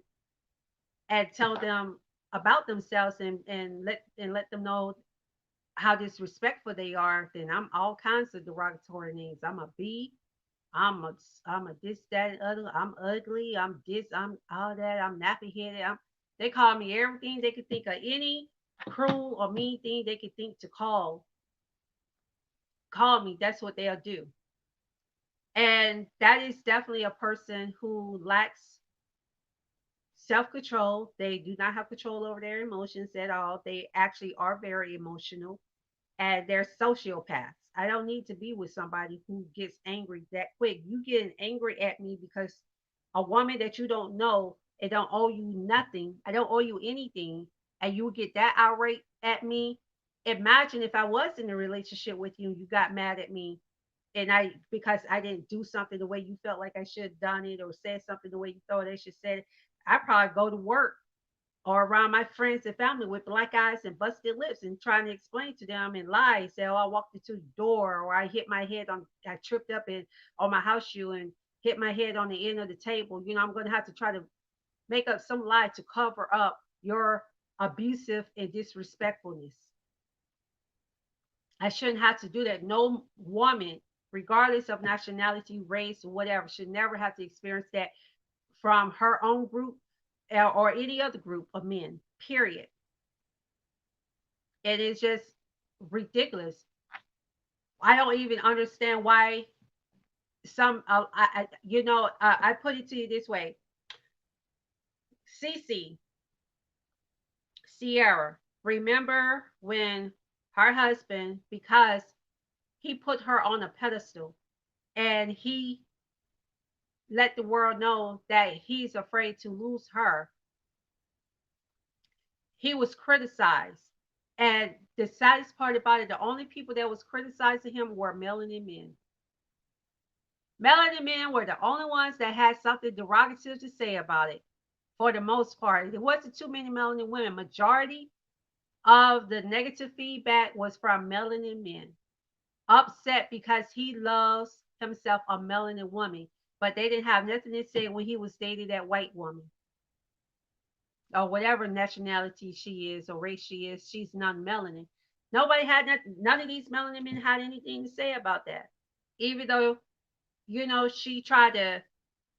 tell them about themselves and let them know how disrespectful they are. Then I'm all kinds of derogatory names. I'm a B. I'm a this that and other. I'm ugly. I'm this. I'm all that. I'm nappy headed. They call me everything they could think of, any cruel or mean thing they could think to call me. That's what they'll do. And that is definitely a person who lacks self control. They do not have control over their emotions at all. They actually are very emotional and they're sociopaths. I don't need to be with somebody who gets angry that quick. You getting angry at me because a woman that you don't know, it don't owe you nothing. I don't owe you anything, and you get that irate at me. Imagine if I was in a relationship with you and you got mad at me and I because I didn't do something the way you felt like I should have done it or said something the way you thought I should said it. I probably go to work or around my friends and family with black eyes and busted lips and trying to explain to them and lie, say, oh, I walked into the door or I hit my head I tripped up on my house shoe and hit my head on the end of the table. I'm going to have to try to make up some lie to cover up your abusive and disrespectfulness. I shouldn't have to do that. No woman, regardless of nationality, race, or whatever, should never have to experience that from her own group or any other group of men, period. And it's just ridiculous. I don't even understand why I put it to you this way. Cece, Sierra, remember when her husband, because he put her on a pedestal and he let the world know that he's afraid to lose her, he was criticized. And the saddest part about it, the only people that was criticizing him were melanin men. Melanin men were the only ones that had something derogatory to say about it for the most part. There wasn't too many melanin women. Majority of the negative feedback was from melanin men. Upset because he loves himself a melanin woman. But they didn't have nothing to say when he was dating that white woman or whatever nationality she is or race she is. She's non melanin. Nobody had none of these melanin men had anything to say about that. Even though, she tried to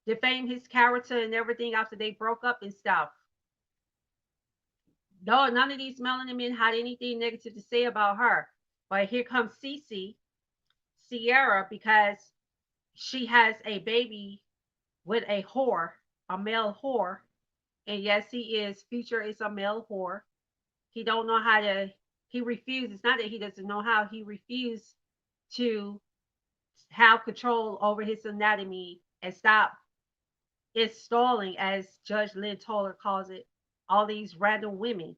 defame his character and everything after they broke up and stuff. No, none of these melanin men had anything negative to say about her. But here comes Cece, Sierra, because she has a baby with a whore, a male whore, And yes, he is. Future is a male whore. He don't know how to. He refuses. It's not that he doesn't know how. He refused to have control over his anatomy and stop installing, as Judge Lynn Toller calls it, all these random women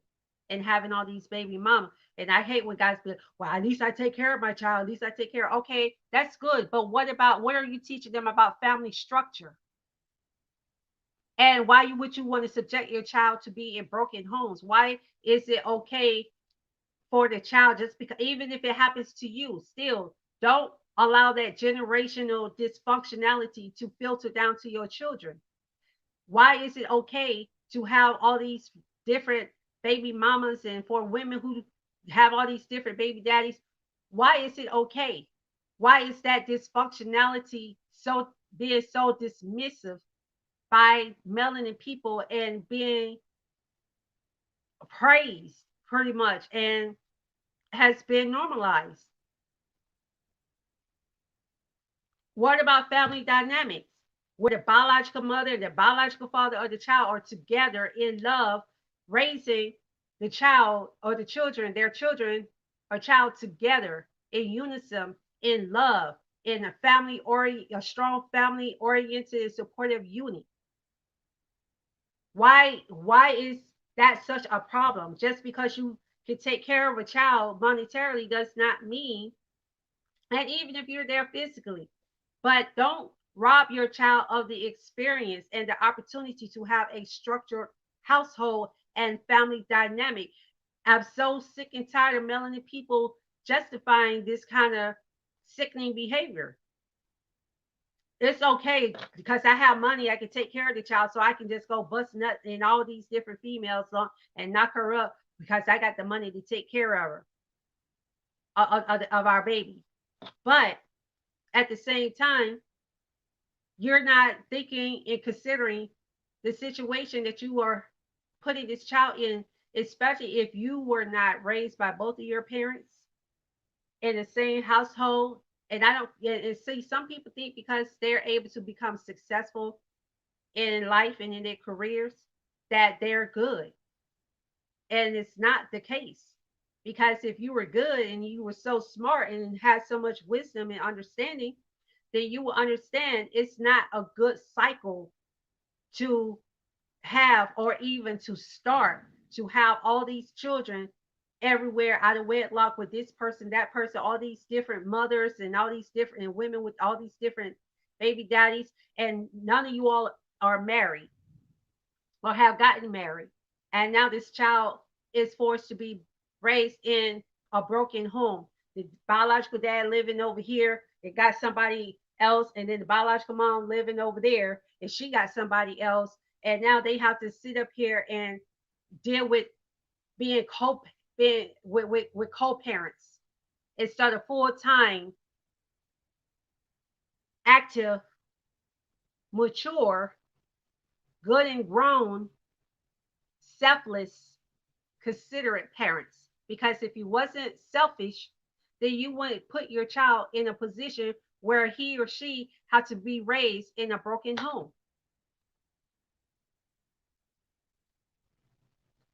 and having all these baby mamas. And I hate when guys be like, well, at least I take care of my child. At least I take care. Okay, that's good. But what are you teaching them about family structure? And why would you want to subject your child to be in broken homes? Why is it okay for the child just because, even if it happens to you, still don't allow that generational dysfunctionality to filter down to your children? Why is it okay to have all these different baby mamas and for women who have all these different baby daddies? Why is it okay? Why is that dysfunctionality so being so dismissive by melanin people and being praised pretty much and has been normalized? What about family dynamics? Where the biological mother and the biological father of the child are together in love, raising the child or the children, their children or child together in unison, in love, in a family or a strong family oriented and supportive unit. Why is that such a problem? Just because you can take care of a child monetarily does not mean, and even if you're there physically, but don't rob your child of the experience and the opportunity to have a structured household and family dynamic. I'm so sick and tired of melanin people justifying this kind of sickening behavior. It's okay because I have money, I can take care of the child, so I can just go bust nuts in all these different females and knock her up because I got the money to take care of her, of our baby. But at the same time, you're not thinking and considering the situation that you are putting this child in, especially if you were not raised by both of your parents in the same household. And I don't and see, some people think because they're able to become successful in life and in their careers that they're good. And it's not the case. Because if you were good and you were so smart and had so much wisdom and understanding, then you will understand it's not a good cycle to have, or even to start to have all these children everywhere out of wedlock with this person, that person, all these different mothers and all these different women with all these different baby daddies, and none of you all are married or have gotten married. And now this child is forced to be raised in a broken home. The biological dad living over here, it got somebody else, and then the biological mom living over there, and she got somebody else. And now they have to sit up here and deal with being being with co-parents instead of full-time, active, mature, good and grown, selfless, considerate parents. Because if you wasn't selfish, then you wouldn't put your child in a position where he or she had to be raised in a broken home.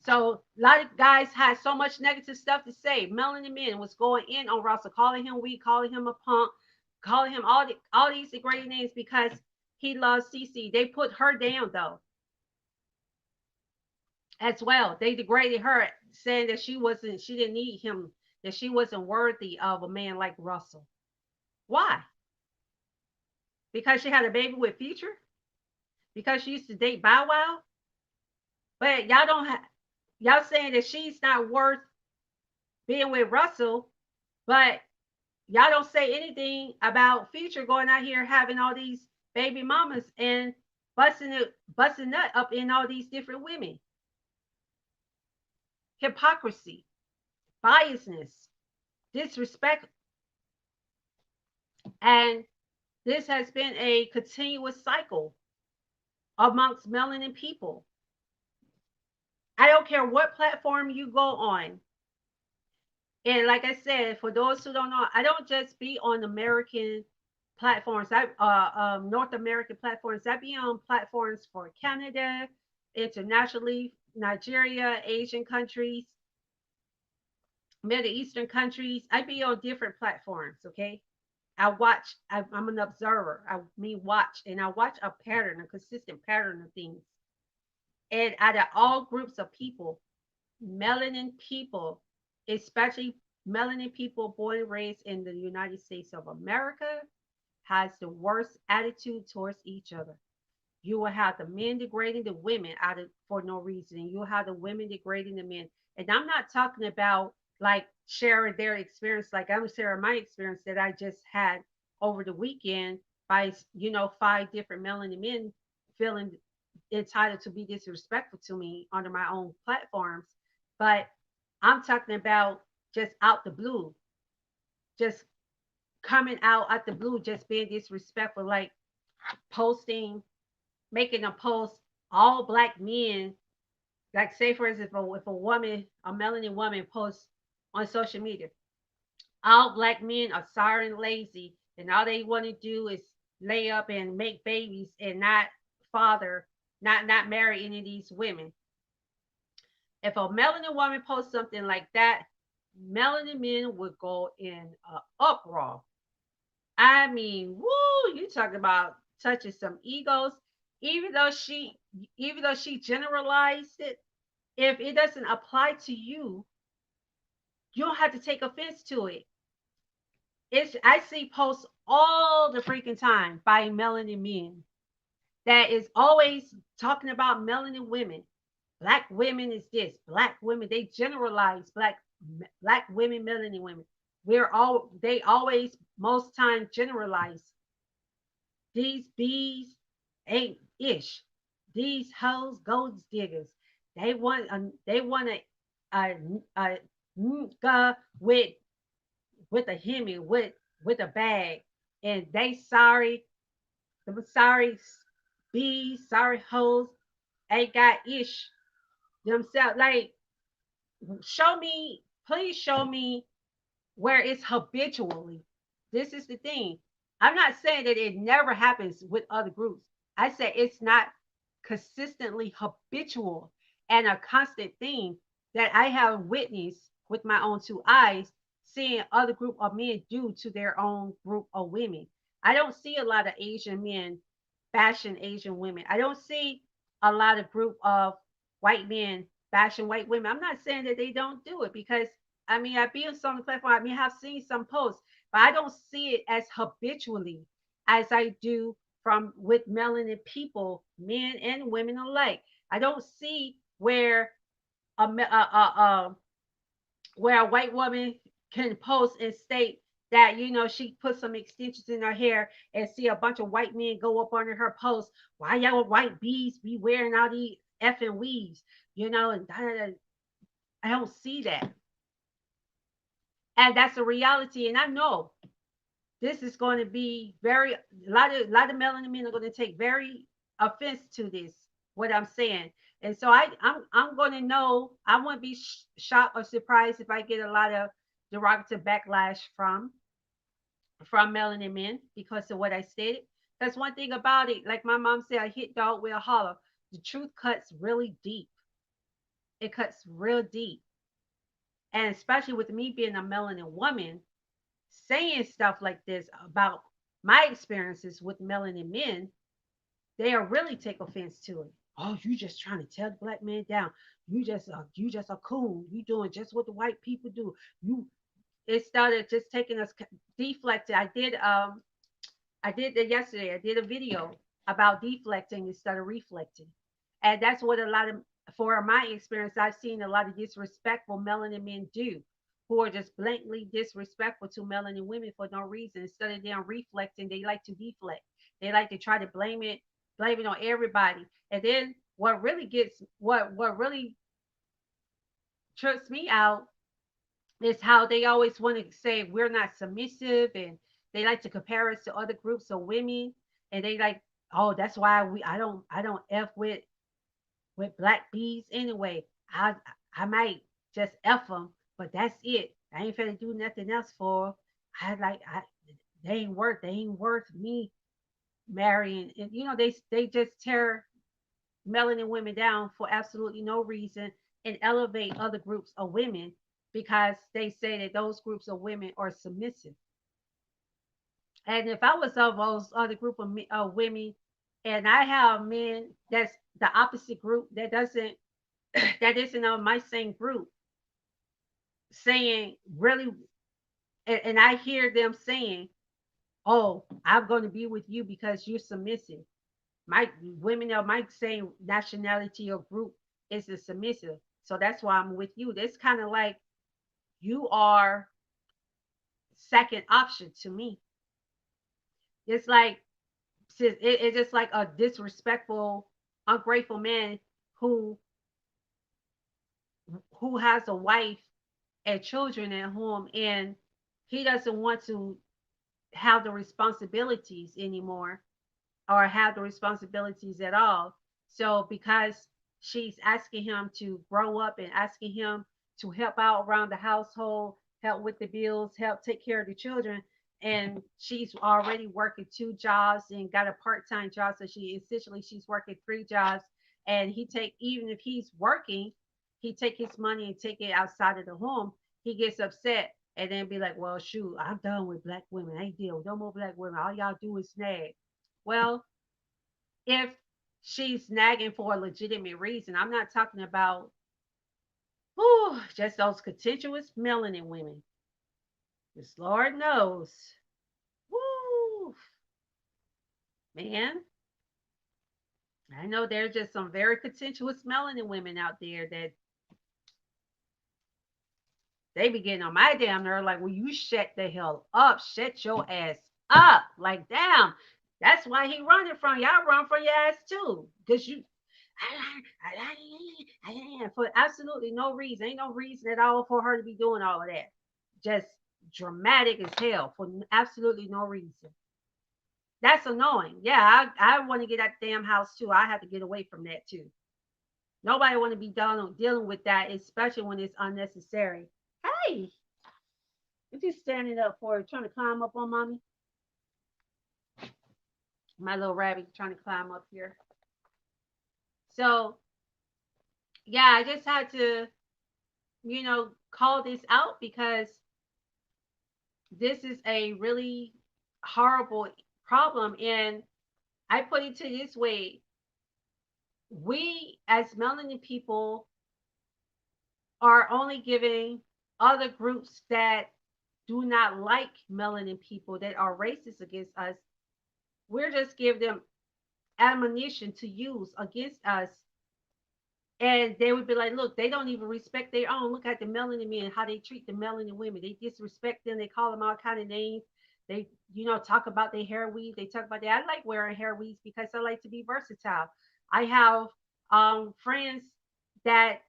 So a lot of guys had so much negative stuff to say. Melanin Men was going in on Russell, calling him weak, calling him a punk, calling him all these degrading names because he loves Cece. They put her down though as well. They degraded her, saying that she didn't need him, that she wasn't worthy of a man like Russell. Why? Because she had a baby with Future? Because she used to date Bow Wow? But y'all don't have, y'all saying that she's not worth being with Russell, but y'all don't say anything about Future going out here having all these baby mamas and busting nut up in all these different women. Hypocrisy, biasness, disrespect, and this has been a continuous cycle amongst melanin people. I don't care what platform you go on. And like I said, for those who don't know, I don't just be on American platforms. North American platforms. I be on platforms for Canada, internationally, Nigeria, Asian countries, Middle Eastern countries. I be on different platforms, okay? I watch, I'm an observer. I mean, watch, and I watch a pattern, a consistent pattern of things. And out of all groups of people, melanin people, especially melanin people born and raised in the United States of America, has the worst attitude towards each other. You will have the men degrading the women out of for no reason, and you'll have the women degrading the men. And I'm not talking about like sharing their experience, like I'm sharing my experience that I just had over the weekend by 5 different melanin men feeling entitled to be disrespectful to me under my own platforms. But I'm talking about just out the blue, just coming out the blue, just being disrespectful, like posting, making a post, all black men, like say for instance, if a woman, a melanin woman posts on social media, all black men are sorry and lazy, and all they want to do is lay up and make babies and not father, not marry any of these women. If a melanin woman posts something like that, melanin men would go in uproar. I mean, woo, you talk about touching some egos. Even though she even though she generalized it, if it doesn't apply to you, you don't have to take offense to it. It's I see posts all the freaking time by melanin men that is always talking about melanin women. Black women is this, black women, they generalize black women, melanin women. They always most times generalize. These bees ain't ish. These hoes gold diggers. They want a nigga with a hemi with a bag, and they sorry. The sorry bees, sorry hoes ain't got ish themselves. Like, show me, please show me where it's habitually. This is the thing. I'm not saying that it never happens with other groups. I say it's not consistently habitual and a constant thing that I have witnessed with my own 2 eyes, seeing other group of men do to their own group of women. I don't see a lot of Asian men bashing Asian women. I don't see a lot of group of white men bashing white women. I'm not saying that they don't do it, because I mean, I've been on the platform. I mean, I've seen some posts, but I don't see it as habitually as I do from with melanin people, men and women alike. I don't see a where a white woman can post and state that she put some extensions in her hair, and see a bunch of white men go up under her post. Why y'all white bees be wearing all these effing weaves? And I don't see that, and that's a reality. And I know this is going to be very a lot of melanin men are going to take very offense to this, what I'm saying. And so I'm going to know. I wouldn't be shocked or surprised if I get a lot of derogatory backlash from melanin men because of what I stated. That's one thing about it. Like my mom said, I hit dog with a hollow. The truth cuts really deep. It cuts real deep, and especially with me being a melanin woman, saying stuff like this about my experiences with melanin men, they are really take offense to it. Oh, you just trying to tear the black man down. You just a coon. You doing just what the white people do. You It started just taking us deflected. I did that yesterday. I did a video about deflecting instead of reflecting. And that's what a lot of, for my experience, I've seen a lot of disrespectful melanin men do, who are just blatantly disrespectful to melanin women for no reason. Instead of them reflecting, they like to deflect. They like to try to blame it on everybody. And then what really trips me out is how they always want to say we're not submissive, and they like to compare us to other groups of women, and they like, oh, that's why I don't f with black bees anyway. I might just f them, but that's it. I ain't finna do nothing else for. I they ain't worth me marrying. And they just tear melanin women down for absolutely no reason and elevate other groups of women because they say that those groups of women are submissive. And if I was of those other group of women, and I have men that's the opposite group that doesn't that isn't of my same group saying really, and I hear them saying, "Oh, I'm going to be with you because you're submissive." My women of my same nationality or group is a submissive, so that's why I'm with you. That's kind of like you are second option to me. It's like it's just like a disrespectful, ungrateful man who who has a wife and children at home, and he doesn't want to have the responsibilities anymore or have the responsibilities at all. So because she's asking him to grow up and asking him to help out around the household, help with the bills, help take care of the children, and she's already working two jobs and got a part-time job, so she essentially she's working three jobs. And he take even if he's working, he take his money and take it outside of the home. He gets upset and then be like, "Well, shoot, I'm done with black women. I ain't deal with no more black women. All y'all do is snag." Well, if she's nagging for a legitimate reason, I'm not talking about just those contentious melanin women. Because Lord knows, whoo, man, I know there's just some very contentious melanin women out there that they be getting on my damn nerve. Like, well, you shut the hell up, shut your ass up. Like, damn, that's why he running from you. I run from your ass too, because you for absolutely no reason. Ain't no reason at all for her to be doing all of that. Just dramatic as hell for absolutely no reason. That's annoying. Yeah, I want to get out the damn house too. I have to get away from that too. Nobody want to be dealing with that, especially when it's unnecessary. Hey, what you standing up for? Trying to climb up on mommy? My little rabbit trying to climb up here. So yeah, I just had to, call this out because this is a really horrible problem. And I put it to this way: we as melanin people are only giving other groups that do not like melanin people, that are racist against us, we're just giving them ammunition to use against us. And they would be like, look, they don't even respect their own. Look at the melanin men, how they treat the melanin women. They disrespect them. They call them all kind of names. They, talk about their hair weaves. They talk about that. I like wearing hair weaves because I like to be versatile. I have friends that,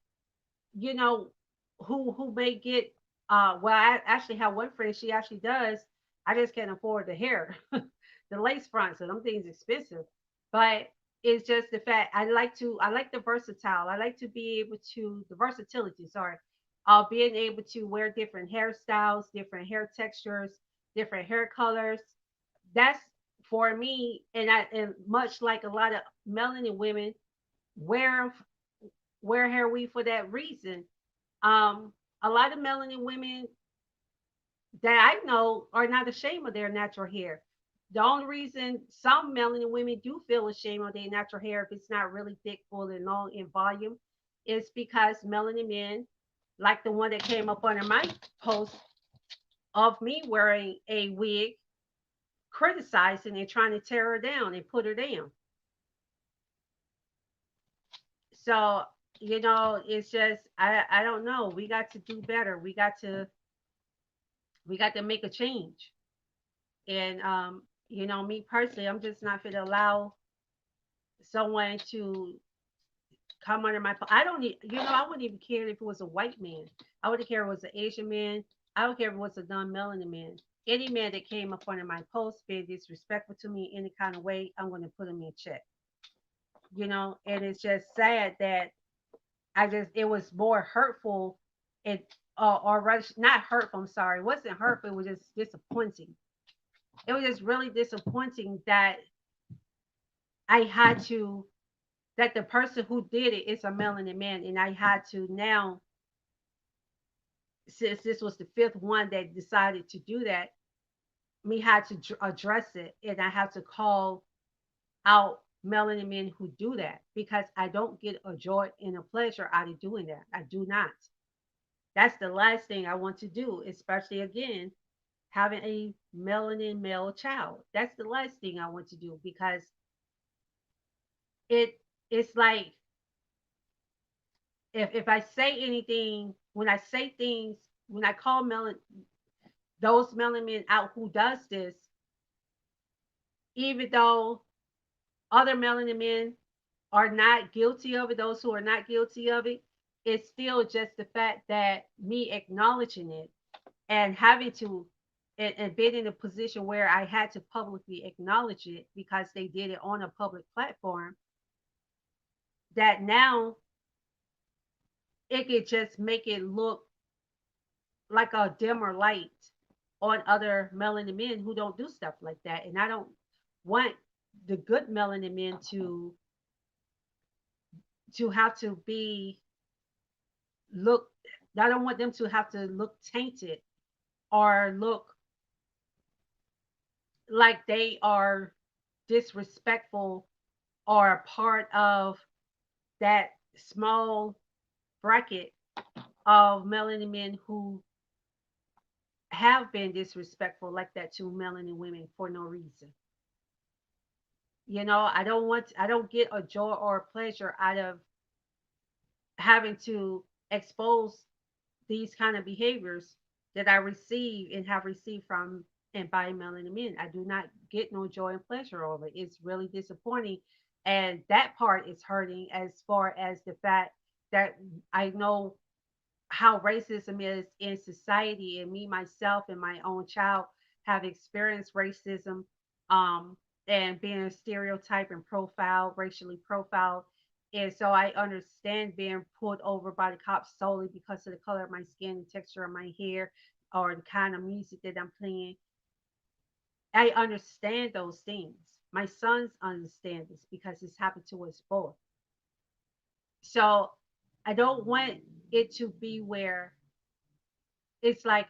you know, who may get well, I actually have one friend, she actually does. I just can't afford the hair, the lace fronts, so them things expensive. But it's just the fact I like the versatile. I like to be able to the versatility, sorry. Being able to wear different hairstyles, different hair textures, different hair colors. That's for me, and much like a lot of melanin women wear hair weave for that reason. A lot of melanin women that I know are not ashamed of their natural hair. The only reason some melanin women do feel ashamed of their natural hair, if it's not really thick, full, and long in volume, is because melanin men, like the one that came up under my post of me wearing a wig, criticizing and trying to tear her down and put her down. So, it's just I don't know. We got to do better. We got to make a change. And me personally, I'm just not going to allow someone to come under my. I don't need, I wouldn't even care if it was a white man. I wouldn't care if it was an Asian man. I don't care if it was a non-melanin man. Any man that came up under my post being disrespectful to me in any kind of way, I'm going to put him in check. And it's just sad that it was more hurtful and or rather not hurtful. I'm sorry, it wasn't hurtful. It was just disappointing. It was just really disappointing that I had to that the person who did it is a melanin man, and I had to now, since this was the fifth one that decided to do that, me had to address it, and I have to call out melanin men who do that because I don't get a joy and a pleasure out of doing that. I do not. That's the last thing I want to do, especially again having a melanin male child. That's the last thing I want to do because it it's like if I say anything, when I say things, when I call those melanin men out who does this, even though other melanin men are not guilty of it, those who are not guilty of it, it's still just the fact that me acknowledging it and having to and being in a position where I had to publicly acknowledge it because they did it on a public platform, that now it could just make it look like a dimmer light on other melanin men who don't do stuff like that. And I don't want the good melanin men to have to be look I don't want them to have to look tainted or look like they are disrespectful or a part of that small bracket of melanin men who have been disrespectful like that to melanin women for no reason. I don't get a joy or a pleasure out of having to expose these kind of behaviors that I receive and have received from and by melanin men. I do not get no joy and pleasure over it. It's really disappointing. And that part is hurting as far as the fact that I know how racism is in society, and me myself and my own child have experienced racism, um, and being stereotyped and profiled, racially profiled. And so I understand being pulled over by the cops solely because of the color of my skin and texture of my hair or the kind of music that I'm playing. I understand those things. My sons understand this because it's happened to us both. So I don't want it to be where it's like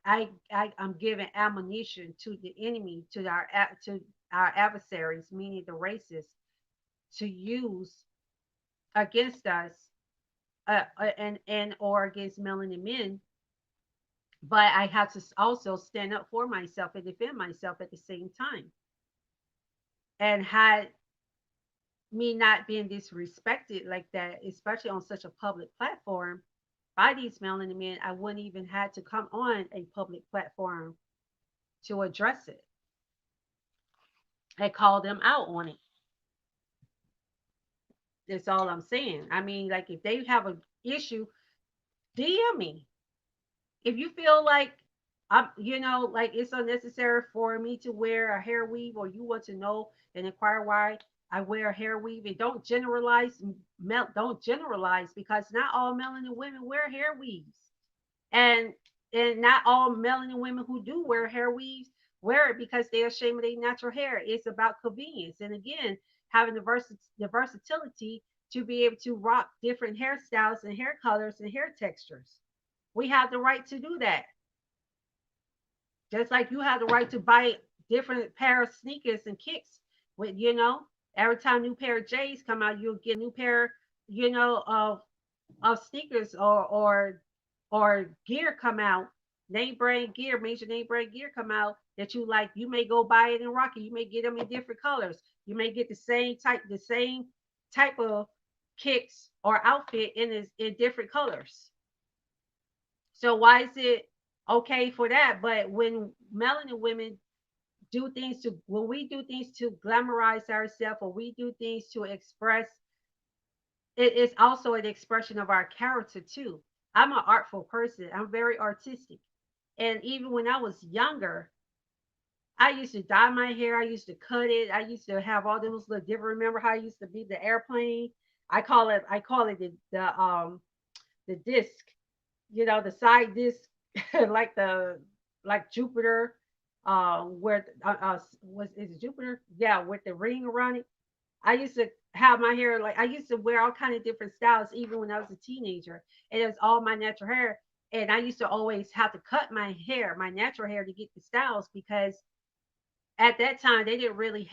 I'm giving ammunition to the enemy, to our adversaries, meaning the racists, to use against us, and or against melanin men. But I have to also stand up for myself and defend myself at the same time. And had me not being disrespected like that, especially on such a public platform by these melanin men, I wouldn't even had to come on a public platform to address it and call them out on it. That's all I'm saying. I mean, like if they have an issue, DM me. If you feel like like it's unnecessary for me to wear a hair weave, or you want to know and inquire why I wear a hair weave, and don't generalize. Don't generalize because not all melanin women wear hair weaves, and not all melanin women who do wear hair weaves wear it because they're ashamed of their natural hair. It's about convenience, and again, having the versatility to be able to rock different hairstyles and hair colors and hair textures. We have the right to do that, just like you have the right to buy different pair of sneakers and kicks. With every time new pair of J's come out, you'll get a new pair, of sneakers or gear come out, name brand gear, major name brand gear come out that you like. You may go buy it and rock it. You may get them in different colors. You may get the same type of kicks or outfit in different colors. So why is it okay for that? But when melanin women when we do things to glamorize ourselves, or we do things to express, it is also an expression of our character too. I'm an artful person. I'm very artistic. And even when I was younger, I used to dye my hair. I used to cut it. I used to have all those little different. Remember how I used to be the airplane? I call it the disc. The side disc, like like Jupiter, where was is it Jupiter? Yeah, with the ring around it. I used to have my hair like I used to wear all kind of different styles even when I was a teenager. And it was all my natural hair. And I used to always have to cut my hair, my natural hair, to get the styles because at that time they didn't really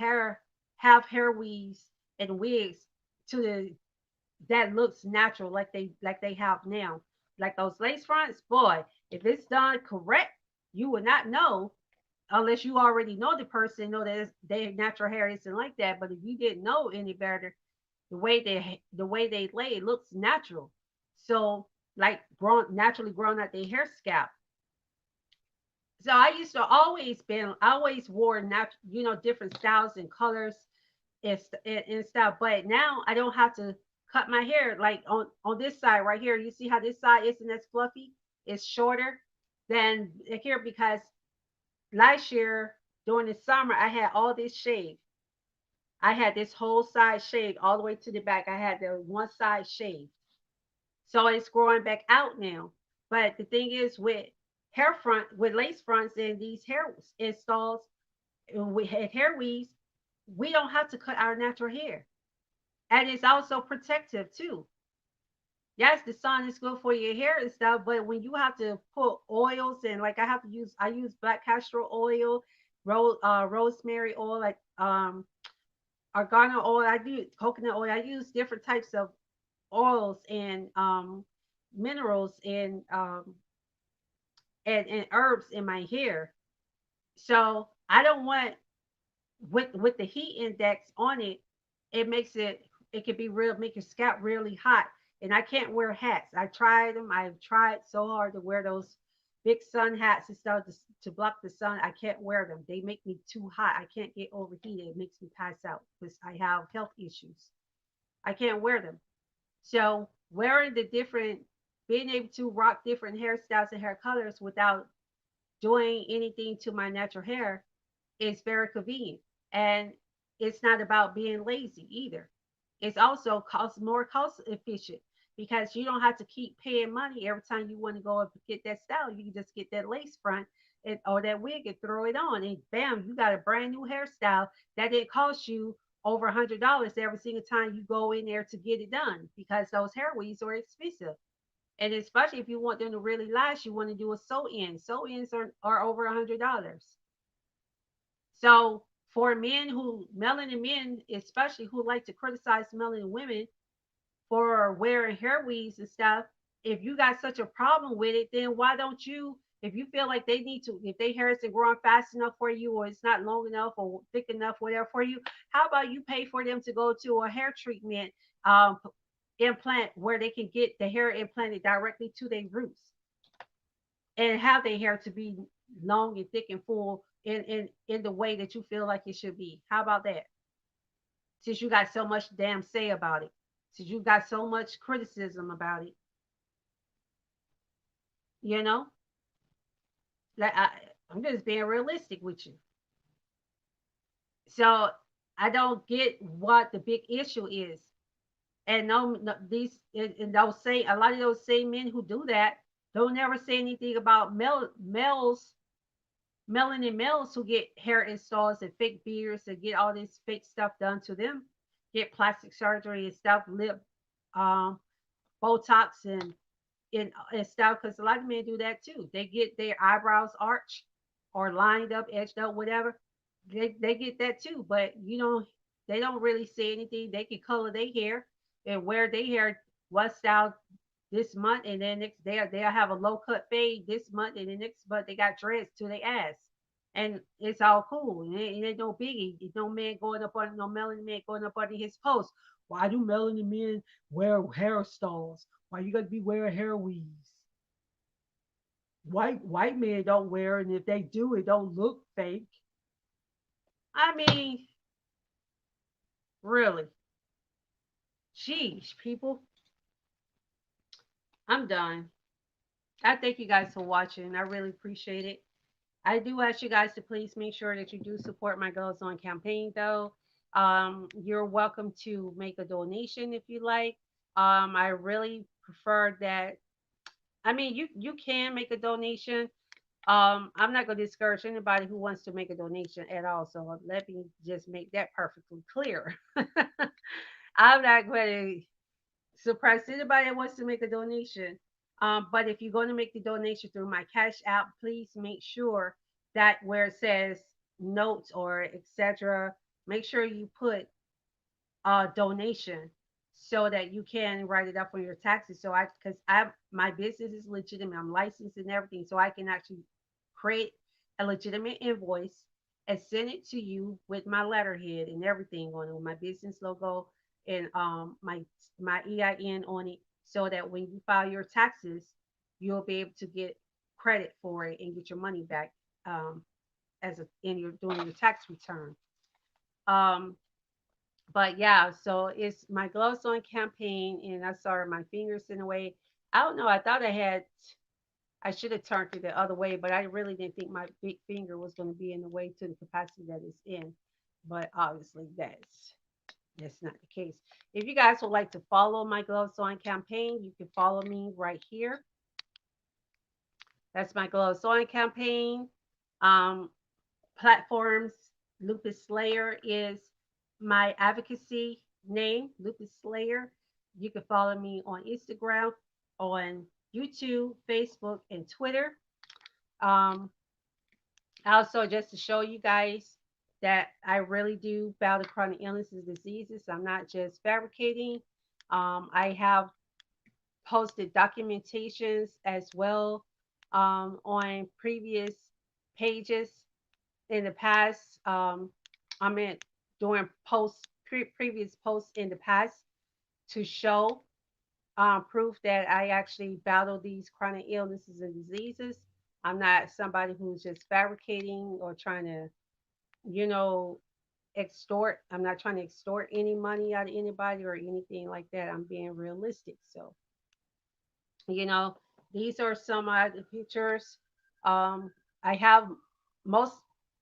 have hair weaves and wigs to the that looks natural like they have now. Like those lace fronts, boy, if it's done correct, you would not know unless you already know the person, know that their natural hair isn't like that. But if you didn't know any better, the way they lay it looks natural. So like grown naturally growing out their hair scalp. So I used to I always wore different styles and colors and stuff. But now I don't have to cut my hair like on this side right here. You see how this side isn't as fluffy? It's shorter than here because last year during the summer I had all this shave. I had this whole side shaved all the way to the back. I had the one side shaved. So it's growing back out now. But the thing is with lace fronts and these hair installs with hair weaves, we don't have to cut our natural hair. And it's also protective too. Yes, the sun is good for your hair and stuff, but when you have to put oils and like I use black castor oil, rosemary oil, like argan oil, I do coconut oil, I use different types of oils and minerals and herbs in my hair. So I don't want with the heat index on it, it makes it could be real make your scalp really hot. And I can't wear hats. I tried them. I've tried so hard to wear those big sun hats and stuff to block the sun. I can't wear them. They make me too hot. I can't get overheated. It makes me pass out because I have health issues. I can't wear them. So wearing the different, being able to rock different hairstyles and hair colors without doing anything to my natural hair is very convenient. And it's not about being lazy either. It's also more cost efficient because you don't have to keep paying money every time you want to go and get that style. You can just get that lace front or that wig and throw it on, and bam, you got a brand new hairstyle that didn't cost you over $100 every single time you go in there to get it done because those hair weaves are expensive. And especially if you want them to really last, you want to do a sew in. Sew ins are over $100. So for men who melanin men, especially who like to criticize melanin women for wearing hair weaves and stuff, if you got such a problem with it, then why don't you? If you feel like they need to, if their hair isn't growing fast enough for you, or it's not long enough or thick enough, whatever for you, how about you pay for them to go to a hair treatment implant where they can get the hair implanted directly to their roots and have their hair to be long and thick and full in the way that you feel like it should be. How about that? Since you got so much damn say about it, since you got so much criticism about it, you know, like I'm just being realistic with you. So I don't get what the big issue is. And no these and those say a lot of those same men who do that don't ever say anything about males melanin males who get hair installs and fake beards and get all this fake stuff done to them, get plastic surgery and stuff, lip um, Botox and stuff. Because a lot of men do that too. They get their eyebrows arched or lined up, edged up, whatever. They get that too. But they don't really say anything. They can color their hair and wear their hair one style this month, and then next day they'll have a low cut fade this month, and the next month they got dreads to their ass, and it's all cool. It ain't no biggie. No man going up on no melanin man going up under his post. Why do melanin men wear hairstyles? Why you gotta be wearing hair weaves? White men don't wear, and if they do, it don't look fake. I mean, really, sheesh, people. I'm done. I thank you guys for watching. I really appreciate it. I do ask you guys to please make sure that you do support my Girls On campaign, though. You're welcome to make a donation if you like. I really prefer that. I mean, you can make a donation, I'm not going to discourage anybody who wants to make a donation at all. So let me just make that perfectly clear. I'm not going to suppress anybody that wants to make a donation. But if you're going to make the donation through my Cash App, please make sure that where it says notes or etc., make sure you put donation so that you can write it up on your taxes. So because I my business is legitimate, I'm licensed and everything, so I can actually create a legitimate invoice and send it to you with my letterhead and everything on it, with my business logo and my EIN on it, so that when you file your taxes, you'll be able to get credit for it and get your money back um, as a in your doing your tax return. Um, but yeah, so it's my gloves on campaign, and I saw my fingers in a way. I don't know. I thought I should have turned it the other way, but I really didn't think my big finger was going to be in the way to the capacity that it's in. But obviously, that's not the case. If you guys would like to follow my gloves on campaign, you can follow me right here. That's my gloves on campaign. Um, Platforms. Lupus Slayer is my advocacy name, Lupus Slayer. You can follow me on Instagram, on YouTube, Facebook, and Twitter. Um, Also, just to show you guys that I really do battle chronic illnesses and diseases. I'm not just fabricating. I have posted documentations as well on previous pages in the past. I mean, doing previous posts in the past to show proof that I actually battle these chronic illnesses and diseases. I'm not somebody who's just fabricating or trying to, you know, extort. I'm not trying to extort any money out of anybody or anything like that. I'm being realistic. So, you know, these are some of the pictures. I have most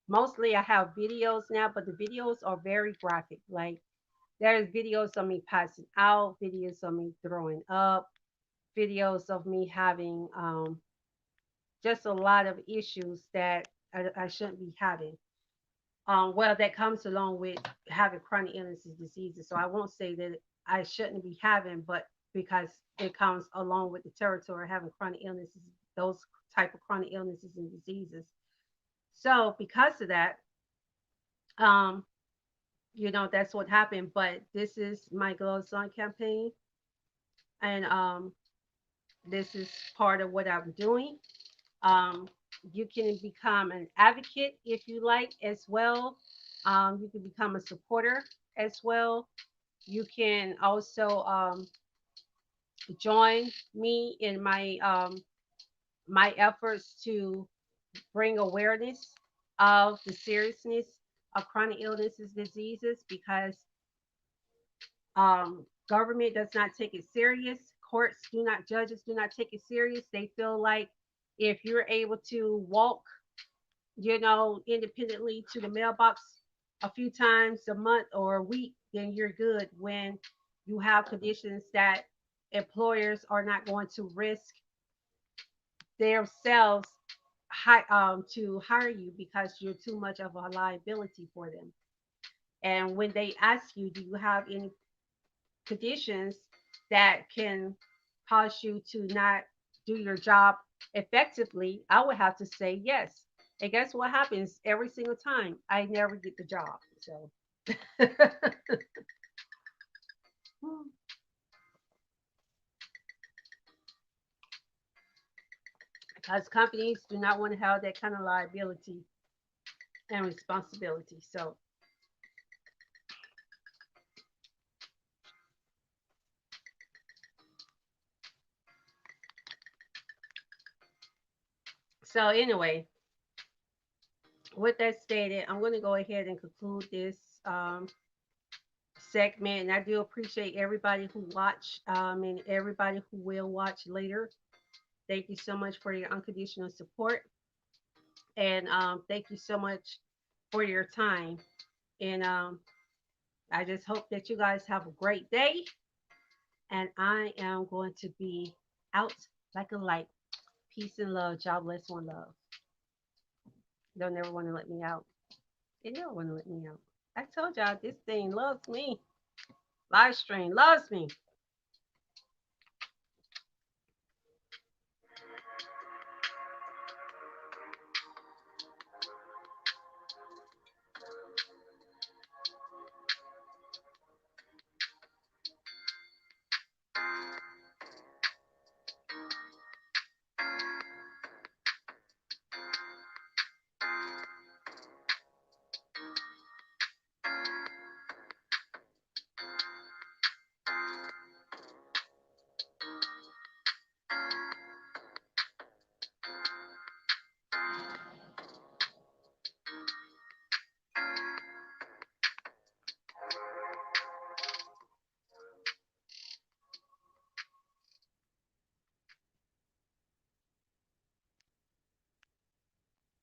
mostly I have videos now, but the videos are very graphic. Like there's videos of me passing out, videos of me throwing up, videos of me having just a lot of issues that I shouldn't be having. Well, that comes along with having chronic illnesses, diseases. So I won't say that I shouldn't be having, but because it comes along with the territory of having chronic illnesses, those type of chronic illnesses and diseases. So because of that, um, that's what happened. But this is my Glow Sun campaign, and this is part of what I'm doing. Um, you can become an advocate if you like as well. You can become a supporter as well. You can also join me in my efforts to bring awareness of the seriousness of chronic illnesses, diseases, because government does not take it serious. Courts do not, judges do not take it serious. They feel like if you're able to walk, independently to the mailbox a few times a month or a week, then you're good. When you have conditions that employers are not going to risk themselves to hire you because you're too much of a liability for them. And when they ask you, do you have any conditions that can cause you to not do your job effectively, I would have to say yes. And guess what happens every single time? I never get the job. So, because companies do not want to have that kind of liability and responsibility. So anyway, with that stated, I'm going to go ahead and conclude this um, segment. And I do appreciate everybody who watched and everybody who will watch later. Thank you so much for your unconditional support. And thank you so much for your time. And I just hope that you guys have a great day. And I am going to be out like a light. Peace and love. God bless, one love. They'll never want to let me out. They never want to let me out. I told y'all this thing loves me. Live stream loves me.